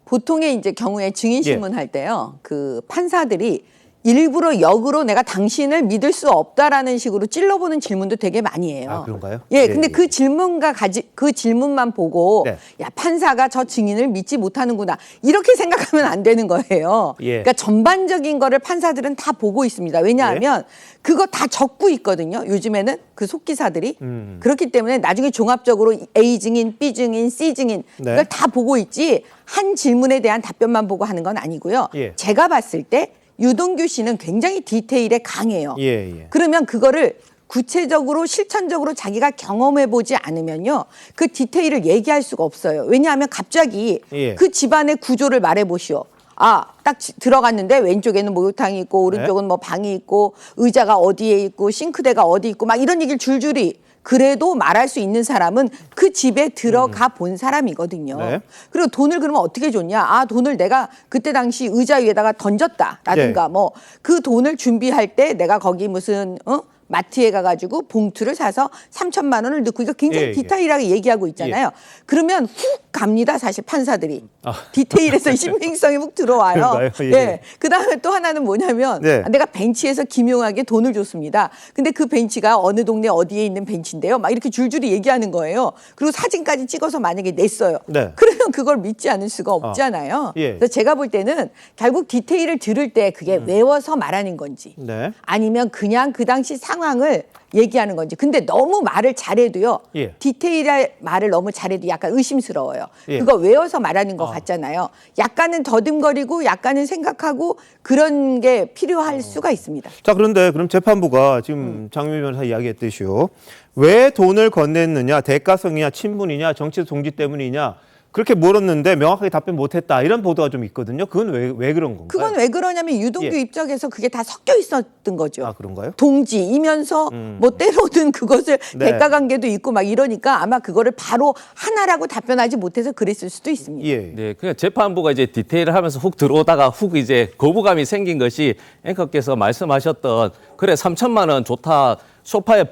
보통의 이제 경우에 증인 신문할 때요. 그 판사들이 일부러 역으로 내가 당신을 믿을 수 없다라는 식으로 찔러보는 질문도 되게 많이 해요. 아, 그런가요? 예, 근데 그 그 질문만 보고 네. 야, 판사가 저 증인을 믿지 못하는구나. 이렇게 생각하면 안 되는 거예요. 예. 그러니까 전반적인 거를 판사들은 다 보고 있습니다. 왜냐하면 그거 다 적고 있거든요. 요즘에는 그 속기사들이. 그렇기 때문에 나중에 종합적으로 A 증인, B 증인, C 증인 네. 이걸 다 보고 있지 한 질문에 대한 답변만 보고 하는 건 아니고요. 예. 제가 봤을 때 유동규 씨는 굉장히 디테일에 강해요. 예. 그러면 그거를 구체적으로 실천적으로 자기가 경험해보지 않으면요. 그 디테일을 얘기할 수가 없어요. 왜냐하면 갑자기 그 집안의 구조를 말해보시오. 아, 딱 들어갔는데 왼쪽에는 목욕탕이 있고 오른쪽은 뭐 방이 있고 의자가 어디에 있고 싱크대가 어디 있고 막 이런 얘기를 줄줄이 그래도 말할 수 있는 사람은 그 집에 들어가 본 사람이거든요. 네. 그리고 돈을 그러면 어떻게 줬냐? 아, 돈을 내가 그때 당시 의자 위에다가 던졌다라든가 뭐 그 돈을 준비할 때 내가 거기 무슨 마트에 가가지고 봉투를 사서 3천만 원을 넣고 이거 굉장히 디테일하게 얘기하고 있잖아요. 그러면 훅 갑니다. 사실 판사들이. 디테일에서 신빙성이 훅 들어와요. 그런가요? 예. 그다음에 또 하나는 뭐냐면 내가 벤치에서 기묘하게 돈을 줬습니다. 근데 그 벤치가 어느 동네 어디에 있는 벤치인데요. 막 이렇게 줄줄이 얘기하는 거예요. 그리고 사진까지 찍어서 만약에 냈어요. 그러면 그걸 믿지 않을 수가 없잖아요. 그래서 제가 볼 때는 결국 디테일을 들을 때 그게 외워서 말하는 건지 아니면 그냥 그 당시 상황 상황을 얘기하는 건지. 근데 너무 말을 잘해도요. 예. 디테일한 말을 너무 잘해도 약간 의심스러워요. 예. 그거 외워서 말하는 것 같잖아요. 약간은 더듬거리고 약간은 생각하고 그런 게 필요할 수가 있습니다. 자, 그런데 그럼 재판부가 지금 장미 변호사 이야기했듯이요. 왜 돈을 건넸느냐, 대가성이냐, 친분이냐, 정치적 동지 때문이냐, 그렇게 물었는데 명확하게 답변 못했다. 이런 보도가 좀 있거든요. 그건 왜 그런 건가요? 그건 왜 그러냐면 유동규 예. 입장에서 그게 다 섞여 있었던 거죠. 아, 그런가요? 동지이면서 뭐 때로는 그것을 네. 대가관계도 있고 막 이러니까 아마 그거를 바로 하나라고 답변하지 못해서 그랬을 수도 있습니다. 예. 네, 그냥 재판부가 이제 디테일을 하면서 훅 들어오다가 훅 이제 거부감이 생긴 것이 앵커께서 말씀하셨던 그래 3천만 원 좋다 소파에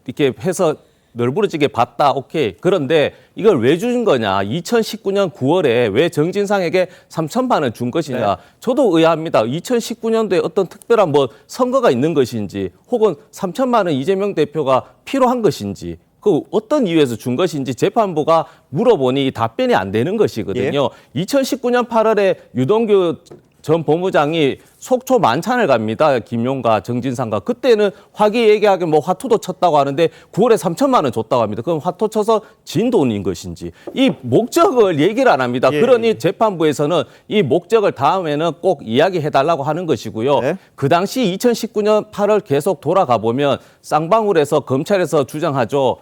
이렇게 해서 널브러지게 봤다. 오케이. 그런데 이걸 왜 준 거냐. 2019년 9월에 왜 정진상에게 3천만 원 준 것이냐. 네. 저도 의아합니다. 2019년도에 어떤 특별한 뭐 선거가 있는 것인지 혹은 3천만 원 이재명 대표가 필요한 것인지 그 어떤 이유에서 준 것인지 재판부가 물어보니 답변이 안 되는 것이거든요. 예. 2019년 8월에 유동규 전 법무장이 속초 만찬을 갑니다. 김용과 정진상과. 그때는 화기애애하게 뭐 화투도 쳤다고 하는데 9월에 3천만 원 줬다고 합니다. 그럼 화투 쳐서 진 돈인 것인지. 이 목적을 얘기를 안 합니다. 예. 그러니 재판부에서는 이 목적을 다음에는 꼭 이야기해달라고 하는 것이고요. 네. 그 당시 2019년 8월 계속 돌아가 보면 쌍방울에서 검찰에서 주장하죠.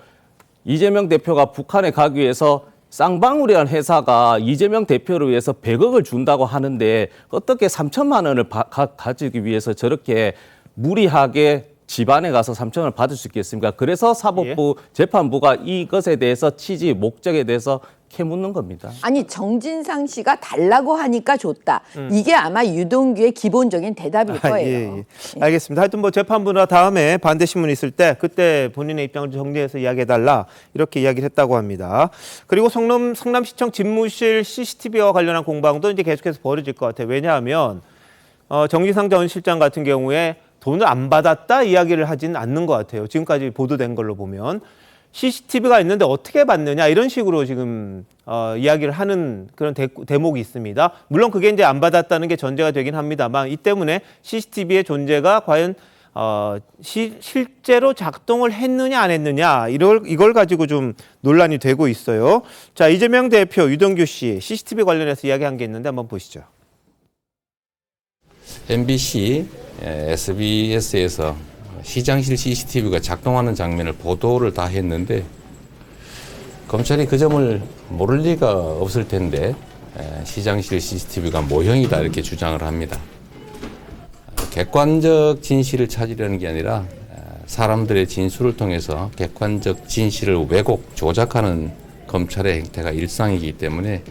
이재명 대표가 북한에 가기 위해서 쌍방울이라는 회사가 이재명 대표를 위해서 100억을 준다고 하는데 어떻게 3천만 원을 가지기 위해서 저렇게 무리하게 집안에 가서 3천 원을 받을 수 있겠습니까? 그래서 사법부 재판부가 이것에 대해서 취지, 목적에 대해서 캐묻는 겁니다. 아니 정진상 씨가 달라고 하니까 줬다. 이게 아마 유동규의 기본적인 대답일 거예요. 예. 알겠습니다. 하여튼 뭐 재판부나 다음에 반대 신문 있을 때 그때 본인의 입장을 정리해서 이야기해달라 이렇게 이야기를 했다고 합니다. 그리고 성남시청 집무실 CCTV와 관련한 공방도 이제 계속해서 벌어질 것 같아요. 왜냐하면 정진상 전 실장 같은 경우에 돈을 안 받았다 이야기를 하지는 않는 것 같아요. 지금까지 보도된 걸로 보면. CCTV가 있는데 어떻게 받느냐 이런 식으로 지금 이야기를 하는 그런 대목이 있습니다. 물론 그게 이제 안 받았다는 게 전제가 되긴 합니다만 이 때문에 CCTV의 존재가 과연 실제로 작동을 했느냐 안 했느냐 이걸 가지고 좀 논란이 되고 있어요. 자, 이재명 대표, 유동규 씨 CCTV 관련해서 이야기한 게 있는데 한번 보시죠. MBC, SBS에서 시장실 CCTV가 작동하는 장면을 보도를 다 했는데 검찰이 그 점을 모를 리가 없을 텐데 시장실 CCTV가 모형이다 이렇게 주장을 합니다. 객관적 진실을 찾으려는 게 아니라 사람들의 진술을 통해서 객관적 진실을 왜곡, 조작하는 검찰의 행태가 일상이기 때문에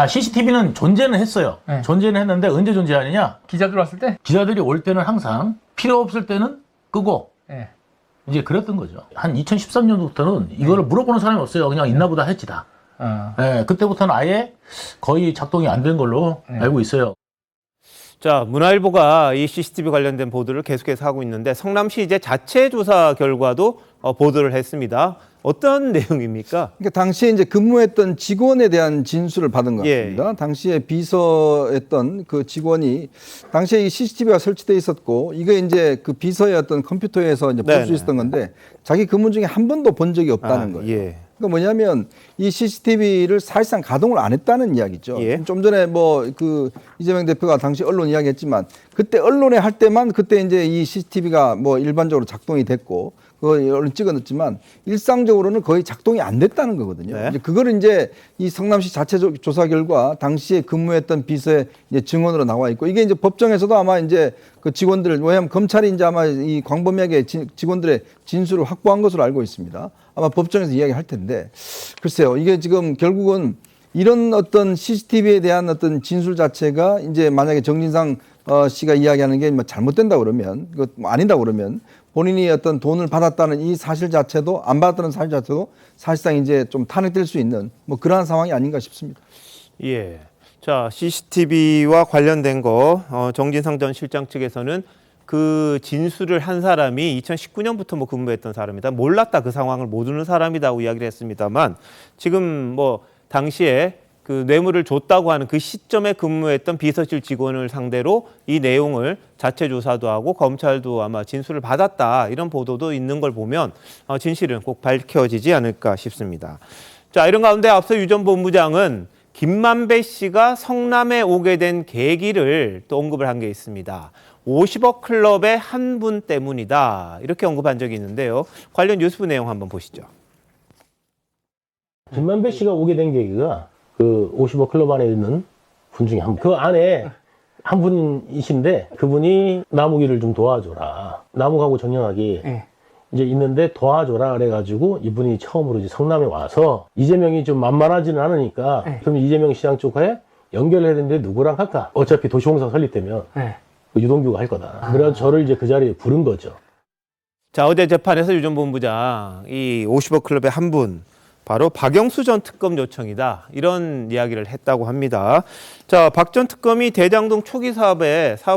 CCTV는 존재는 했어요. 네. 존재는 했는데 언제 존재하느냐? 기자들 왔을 때? 기자들이 올 때는 항상 필요 없을 때는 끄고 네. 이제 그랬던 거죠. 한 2013년부터는 이거를 물어보는 사람이 없어요. 그냥 있나 보다 했지 다. 네, 그때부터는 아예 거의 작동이 안 된 걸로 알고 있어요. 자, 문화일보가 이 CCTV 관련된 보도를 계속해서 하고 있는데 성남시 이제 자체 조사 결과도 보도를 했습니다. 어떤 내용입니까? 그러니까 당시에 이제 근무했던 직원에 대한 진술을 받은 것 같습니다. 당시에 비서였던 그 직원이 당시에 이 CCTV가 설치돼 있었고 이게 이제 그 비서의 어떤 컴퓨터에서 이제 볼 수 있었던 건데 자기 근무 중에 한 번도 본 적이 없다는 거예요. 그러니까 뭐냐면 이 CCTV를 사실상 가동을 안 했다는 이야기죠. 좀 전에 뭐 그 이재명 대표가 당시 언론 이야기했지만 그때 언론에 할 때만 그때 이제 이 CCTV가 뭐 일반적으로 작동이 됐고 그걸 언론 찍어냈지만 일상적으로는 거의 작동이 안 됐다는 거거든요. 이제 그걸 이제 이 성남시 자체 조사 결과 당시에 근무했던 비서의 이제 증언으로 나와 있고 이게 이제 법정에서도 아마 이제 그 직원들 왜냐하면 검찰이 이제 아마 이 광범위하게 직원들의 진술을 확보한 것으로 알고 있습니다. 아마 법정에서 이야기할 텐데 글쎄요 이게 지금 결국은 이런 어떤 CCTV에 대한 어떤 진술 자체가 이제 만약에 정진상 씨가 이야기하는 게 뭐 잘못된다 그러면 이거 아니다 그러면 본인이 어떤 돈을 받았다는 이 사실 자체도 안 받았다는 사실 자체도 사실상 이제 좀 탄핵될 수 있는 뭐 그러한 상황이 아닌가 싶습니다. 예. 자, CCTV와 관련된 거 정진상 전 실장 측에서는 그 진술을 한 사람이 2019년부터 뭐 근무했던 사람이다. 몰랐다 그 상황을 모르는 사람이다고 이야기를 했습니다만 지금 뭐 당시에 그 뇌물을 줬다고 하는 그 시점에 근무했던 비서실 직원을 상대로 이 내용을 자체 조사도 하고 검찰도 아마 진술을 받았다 이런 보도도 있는 걸 보면 진실은 꼭 밝혀지지 않을까 싶습니다. 자, 이런 가운데 앞서 유 전 본부장은 김만배 씨가 성남에 오게 된 계기를 또 언급을 한 게 있습니다. 50억 클럽의 한 분 때문이다 이렇게 언급한 적이 있는데요. 관련 뉴스부 내용 한번 보시죠. 김만배 씨가 오게 된 계기가 그 50억 클럽 안에 있는 분 중에 한 분. 그 안에 한 분이신데 그분이 나무기를 좀 도와줘라. 나무하고 정영학이 이제 있는데 도와줘라 그래가지고 이분이 처음으로 이제 성남에 와서 이재명이 좀 만만하지는 않으니까 그럼 이재명 시장 쪽에 연결해야 되는데 누구랑 할까? 어차피 도시공사 설립되면 그 유동규가 할 거다. 그래서 저를 이제 그 자리에 부른 거죠. 자, 어제 재판에서 유 전 본부장 이 50억 클럽의 한 분 바로 박영수 전 특검 요청이다 이런 이야기를 했다고 합니다. 자, 박 전 특검이 대장동 초기 사업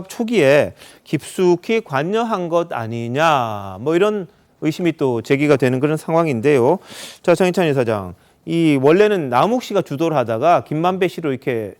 초기에 깊숙이 관여한 것 아니냐 뭐 이런 의심이 또 제기가 되는 그런 상황인데요. 자, 정인찬 이사장, 이 원래는 남욱 씨가 주도를 하다가 김만배 씨로 이렇게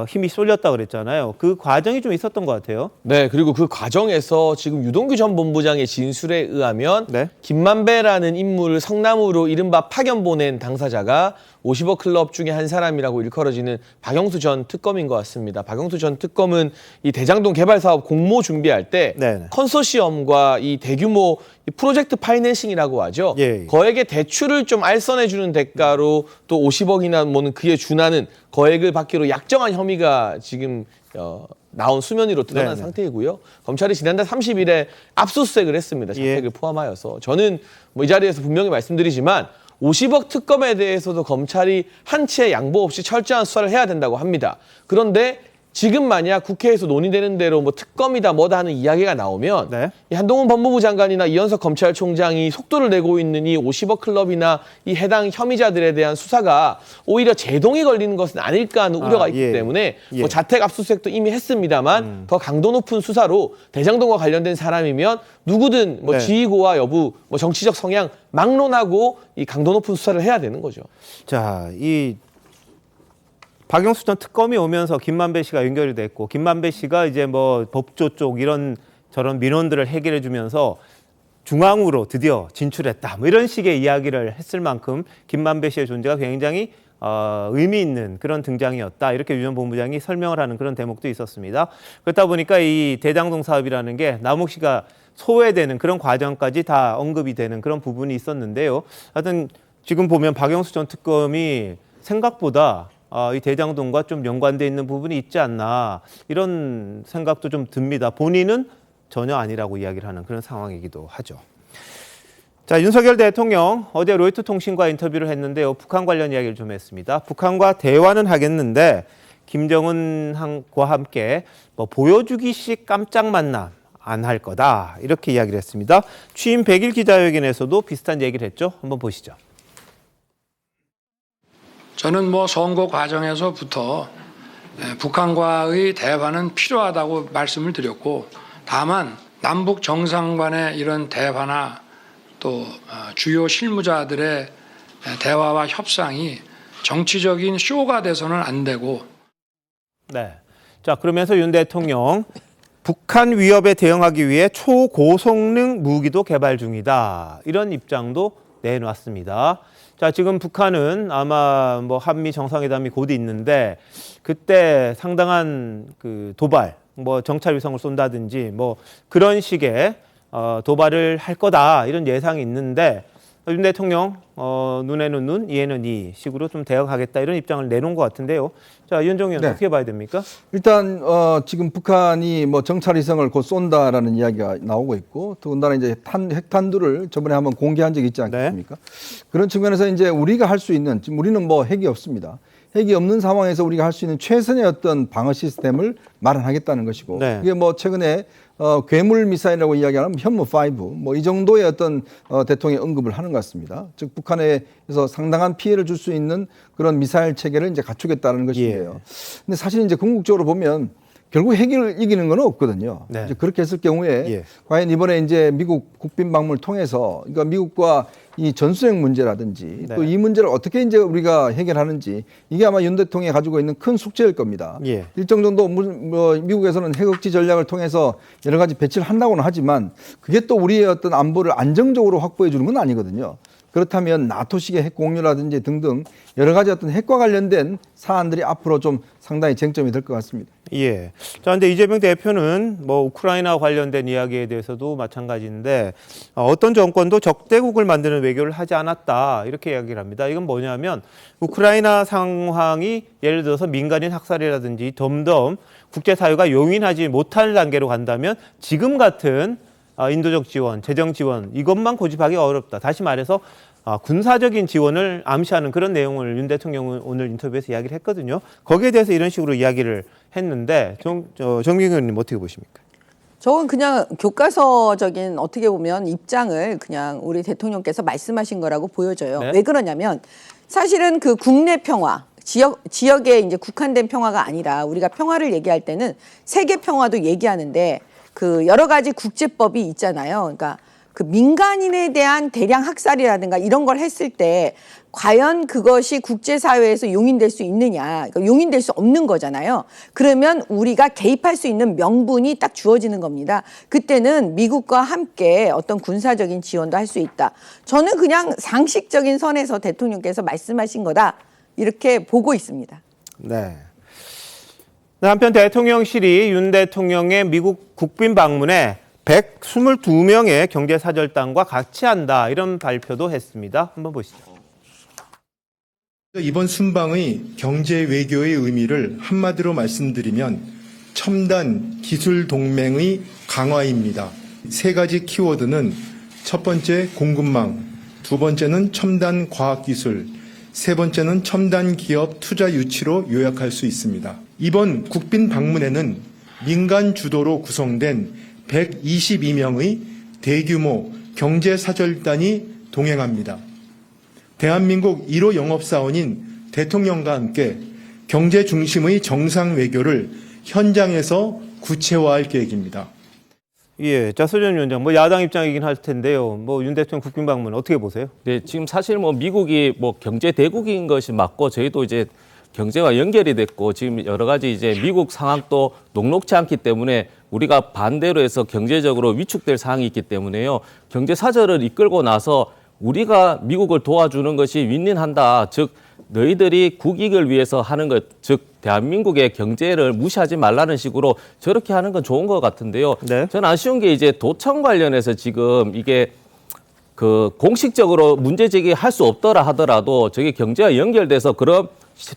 힘이 쏠렸다 그랬잖아요. 그 과정이 좀 있었던 것 같아요. 네, 그리고 그 과정에서 지금 유동규 전 본부장의 진술에 의하면 김만배라는 인물을 성남으로 이른바 파견 보낸 당사자가 50억 클럽 중에 한 사람이라고 일컬어지는 박영수 전 특검인 것 같습니다. 박영수 전 특검은 이 대장동 개발 사업 공모 준비할 때 컨소시엄과 이 대규모 프로젝트 파이낸싱이라고 하죠. 거액의 대출을 좀 알선해주는 대가로 또 50억이나 뭐는 그에 준하는 거액을 받기로 약정한 혐의가 지금 나온 수면 위로 드러난 상태이고요. 검찰이 지난달 30일에 압수수색을 했습니다. 자택을 포함하여서. 저는 뭐 이 자리에서 분명히 말씀드리지만 50억 특검에 대해서도 검찰이 한치의 양보 없이 철저한 수사를 해야 된다고 합니다. 그런데 지금 만약 국회에서 논의되는 대로 뭐 특검이다 뭐다 하는 이야기가 나오면 이 한동훈 법무부 장관이나 이현석 검찰총장이 속도를 내고 있는 이 50억 클럽이나 이 해당 혐의자들에 대한 수사가 오히려 제동이 걸리는 것은 아닐까 하는 우려가 있기 때문에 뭐 자택 압수수색도 이미 했습니다만 더 강도 높은 수사로 대장동과 관련된 사람이면 누구든 뭐 지휘고와 여부, 뭐 정치적 성향 막론하고 이 강도 높은 수사를 해야 되는 거죠. 자, 이 박영수 전 특검이 오면서 김만배 씨가 연결이 됐고 김만배 씨가 이제 뭐 법조 쪽 이런 저런 민원들을 해결해 주면서 중앙으로 드디어 진출했다. 뭐 이런 식의 이야기를 했을 만큼 김만배 씨의 존재가 굉장히 의미 있는 그런 등장이었다. 이렇게 유 전 본부장이 설명을 하는 그런 대목도 있었습니다. 그렇다 보니까 이 대장동 사업이라는 게 남욱 씨가 소외되는 그런 과정까지 다 언급이 되는 그런 부분이 있었는데요. 하여튼 지금 보면 박영수 전 특검이 생각보다 이 대장동과 좀 연관돼 있는 부분이 있지 않나 이런 생각도 좀 듭니다. 본인은 전혀 아니라고 이야기를 하는 그런 상황이기도 하죠. 자, 윤석열 대통령 어제 로이터 통신과 인터뷰를 했는데요. 북한 관련 이야기를 좀 했습니다. 북한과 대화는 하겠는데 김정은과 함께 뭐 보여주기식 깜짝 만남 안 할 거다 이렇게 이야기를 했습니다. 취임 100일 기자회견에서도 비슷한 얘기를 했죠. 한번 보시죠. 저는 뭐 선거 과정에서부터 북한과의 대화는 필요하다고 말씀을 드렸고 다만 남북 정상 간의 이런 대화나 또 주요 실무자들의 대화와 협상이 정치적인 쇼가 돼서는 안 되고 네. 자, 그러면서 윤 대통령 북한 위협에 대응하기 위해 초고성능 무기도 개발 중이다. 이런 입장도 내놨습니다. 자, 지금 북한은 아마 뭐 한미 정상회담이 곧 있는데 그때 상당한 그 도발, 뭐 정찰 위성을 쏜다든지 뭐 그런 식의 도발을 할 거다 이런 예상이 있는데 윤 대통령 눈에는 눈, 이에는 이 식으로 좀 대응하겠다 이런 입장을 내놓은 것 같은데요. 자, 윤종현 네. 어떻게 봐야 됩니까? 일단 지금 북한이 뭐 정찰 위성을 곧 쏜다라는 이야기가 나오고 있고 더군다나 이제 핵탄두를 저번에 한번 공개한 적이 있지 않겠습니까? 그런 측면에서 이제 우리가 할 수 있는 지금 우리는 뭐 핵이 없습니다. 핵이 없는 상황에서 우리가 할 수 있는 최선의 어떤 방어 시스템을 마련하겠다는 것이고 이게 뭐 최근에 괴물 미사일이라고 이야기하는 현무5 뭐 이 정도의 어떤 대통령이 언급을 하는 것 같습니다. 즉 북한에서 상당한 피해를 줄 수 있는 그런 미사일 체계를 이제 갖추겠다는 것인데요. 근데 사실 이제 궁극적으로 보면 결국 핵을 이기는 건 없거든요. 네. 이제 그렇게 했을 경우에 예. 과연 이번에 이제 미국 국빈 방문을 통해서 그러니까 미국과 이 전술핵 문제라든지 네. 또 이 문제를 어떻게 이제 우리가 해결하는지 이게 아마 윤 대통령이 가지고 있는 큰 숙제일 겁니다. 예. 일정 정도 뭐 미국에서는 핵 억지 전략을 통해서 여러 가지 배치를 한다고는 하지만 그게 또 우리의 어떤 안보를 안정적으로 확보해 주는 건 아니거든요. 그렇다면 나토식의 핵 공유라든지 등등 여러 가지 어떤 핵과 관련된 사안들이 앞으로 좀 상당히 쟁점이 될 것 같습니다. 예. 자, 근데 이재명 대표는 뭐 우크라이나 관련된 이야기에 대해서도 마찬가지인데 어떤 정권도 적대국을 만드는 외교를 하지 않았다 이렇게 이야기를 합니다. 이건 뭐냐면 우크라이나 상황이 예를 들어서 민간인 학살이라든지 덤덤 국제사회가 용인하지 못할 단계로 간다면 지금 같은 인도적 지원, 재정 지원 이것만 고집하기 어렵다. 다시 말해서 군사적인 지원을 암시하는 그런 내용을 윤 대통령은 오늘 인터뷰에서 이야기를 했거든요. 거기에 대해서 이런 식으로 이야기를 했는데 정경희 의원님 어떻게 보십니까? 저건 그냥 교과서적인 어떻게 보면 입장을 그냥 우리 대통령께서 말씀하신 거라고 보여져요. 네. 왜 그러냐면 사실은 그 국내 평화, 지역에 이제 국한된 평화가 아니라 우리가 평화를 얘기할 때는 세계 평화도 얘기하는데 그 여러 가지 국제법이 있잖아요. 그러니까 그 민간인에 대한 대량 학살이라든가 이런 걸 했을 때 과연 그것이 국제사회에서 용인될 수 있느냐, 그러니까 용인될 수 없는 거잖아요. 그러면 우리가 개입할 수 있는 명분이 딱 주어지는 겁니다. 그때는 미국과 함께 어떤 군사적인 지원도 할 수 있다. 저는 그냥 상식적인 선에서 대통령께서 말씀하신 거다 이렇게 보고 있습니다. 네. 한편 대통령실이 윤 대통령의 미국 국빈 방문에 122명의 경제사절단과 같이 한다 이런 발표도 했습니다. 한번 보시죠. 이번 순방의 경제 외교의 의미를 한마디로 말씀드리면 첨단 기술 동맹의 강화입니다. 세 가지 키워드는 첫 번째 공급망, 두 번째는 첨단 과학기술, 세 번째는 첨단 기업 투자 유치로 요약할 수 있습니다. 이번 국빈 방문에는 민간 주도로 구성된 122명의 대규모 경제사절단이 동행합니다. 대한민국 1호 영업사원인 대통령과 함께 경제 중심의 정상 외교를 현장에서 구체화할 계획입니다. 예, 자 서전 위원장, 뭐 야당 입장이긴 할 텐데요. 뭐 윤 대통령 국빈 방문 어떻게 보세요? 네, 지금 사실 뭐 미국이 뭐 경제 대국인 것이 맞고 저희도 이제 경제와 연결이 됐고 지금 여러 가지 이제 미국 상황도 녹록지 않기 때문에 우리가 반대로 해서 경제적으로 위축될 상황이 있기 때문에요. 경제 사절을 이끌고 나서 우리가 미국을 도와주는 것이 윈윈한다. 즉 너희들이 국익을 위해서 하는 것, 즉 대한민국의 경제를 무시하지 말라는 식으로 저렇게 하는 건 좋은 것 같은데요. 네. 저는 아쉬운 게 이제 도청 관련해서 지금 이게 그 공식적으로 문제 제기할 수 없더라 하더라도 저게 경제와 연결돼서 그런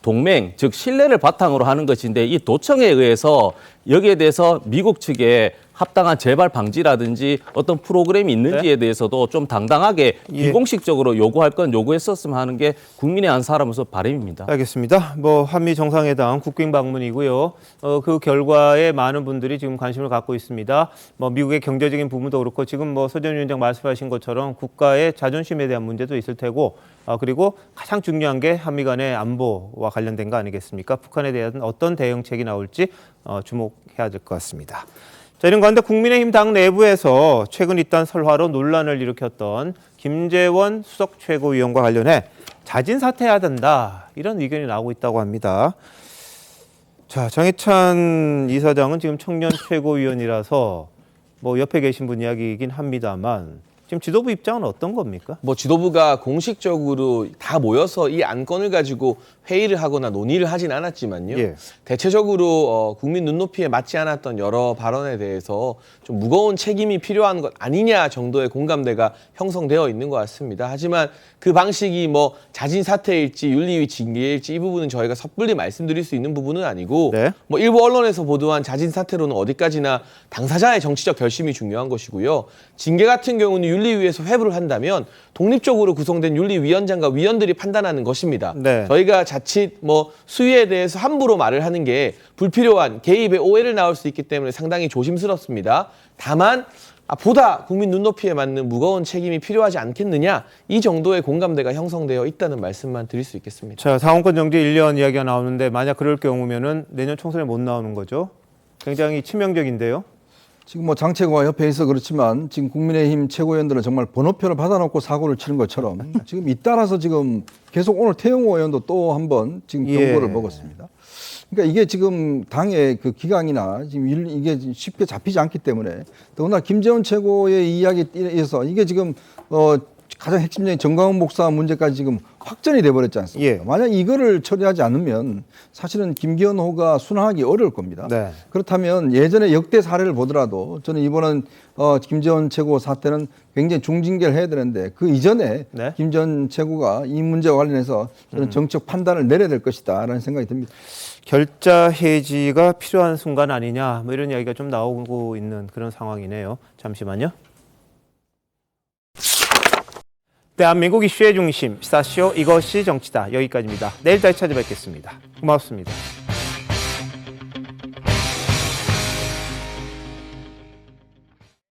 동맹, 즉 신뢰를 바탕으로 하는 것인데 이 도청에 의해서 여기에 대해서 미국 측에 합당한 재발 방지라든지 어떤 프로그램이 있는지에 대해서도 좀 당당하게 비공식적으로 요구할 건 요구했었으면 하는 게 국민의 한 사람으로서 바람입니다. 알겠습니다. 뭐 한미 정상회담 국빈 방문이고요. 그 결과에 많은 분들이 지금 관심을 갖고 있습니다. 뭐 미국의 경제적인 부분도 그렇고 지금 뭐 서전 위원장 말씀하신 것처럼 국가의 자존심에 대한 문제도 있을 테고 그리고 가장 중요한 게 한미 간의 안보와 관련된 거 아니겠습니까? 북한에 대한 어떤 대응책이 나올지 주목해야 될 것 같습니다. 자, 이런 가운데 국민의힘 당 내부에서 최근 있던 설화로 논란을 일으켰던 김재원 수석 최고위원과 관련해 자진 사퇴해야 된다 이런 의견이 나오고 있다고 합니다. 자, 장해찬 이사장은 지금 청년 최고위원이라서 뭐 옆에 계신 분 이야기이긴 합니다만 지금 지도부 입장은 어떤 겁니까? 뭐 지도부가 공식적으로 다 모여서 이 안건을 가지고 회의를 하거나 논의를 하진 않았지만요. 예. 대체적으로 국민 눈높이에 맞지 않았던 여러 발언에 대해서 좀 무거운 책임이 필요한 것 아니냐 정도의 공감대가 형성되어 있는 것 같습니다. 하지만 그 방식이 뭐 자진 사퇴일지 윤리위 징계일지 이 부분은 저희가 섣불리 말씀드릴 수 있는 부분은 아니고 뭐 일부 언론에서 보도한 자진 사퇴로는 어디까지나 당사자의 정치적 결심이 중요한 것이고요. 징계 같은 경우는 윤리위에서 회부를 한다면 독립적으로 구성된 윤리위원장과 위원들이 판단하는 것입니다. 저희가 자칫 뭐 수위에 대해서 함부로 말을 하는 게 불필요한 개입의 오해를 낳을 수 있기 때문에 상당히 조심스럽습니다. 다만 보다 국민 눈높이에 맞는 무거운 책임이 필요하지 않겠느냐 이 정도의 공감대가 형성되어 있다는 말씀만 드릴 수 있겠습니다. 자, 상원권 정지 1년 이야기가 나오는데 만약 그럴 경우면은 내년 총선에 못 나오는 거죠? 굉장히 치명적인데요. 지금 뭐 장 최고가 옆에 있어 그렇지만 지금 국민의힘 최고위원들은 정말 번호표를 받아놓고 사고를 치는 것처럼 지금 잇따라서 지금 계속 오늘 태영호 의원도 또 한 번 지금 경고를 먹었습니다. 그러니까 이게 지금 당의 그 기강이나 지금 이게 쉽게 잡히지 않기 때문에 더구나 김재원 최고의 이야기에 의해서 이게 지금 가장 핵심적인 정광훈 목사 문제까지 지금 확전이 돼버렸지 않습니까? 만약 이거를 처리하지 않으면 사실은 김기현호가 순항하기 어려울 겁니다. 네. 그렇다면 예전에 역대 사례를 보더라도 저는 이번은 김재원 최고 사태는 굉장히 중징계를 해야 되는데 그 이전에 김재원 최고가 이 문제와 관련해서 저는 정책 판단을 내려야 될 것이다라는 생각이 듭니다. 결자 해지가 필요한 순간 아니냐 뭐 이런 이야기가 좀 나오고 있는 그런 상황이네요. 잠시만요. 대한민국 이슈의 중심 시사쇼 이것이 정치다. 여기까지입니다. 내일 다시 찾아뵙겠습니다. 고맙습니다.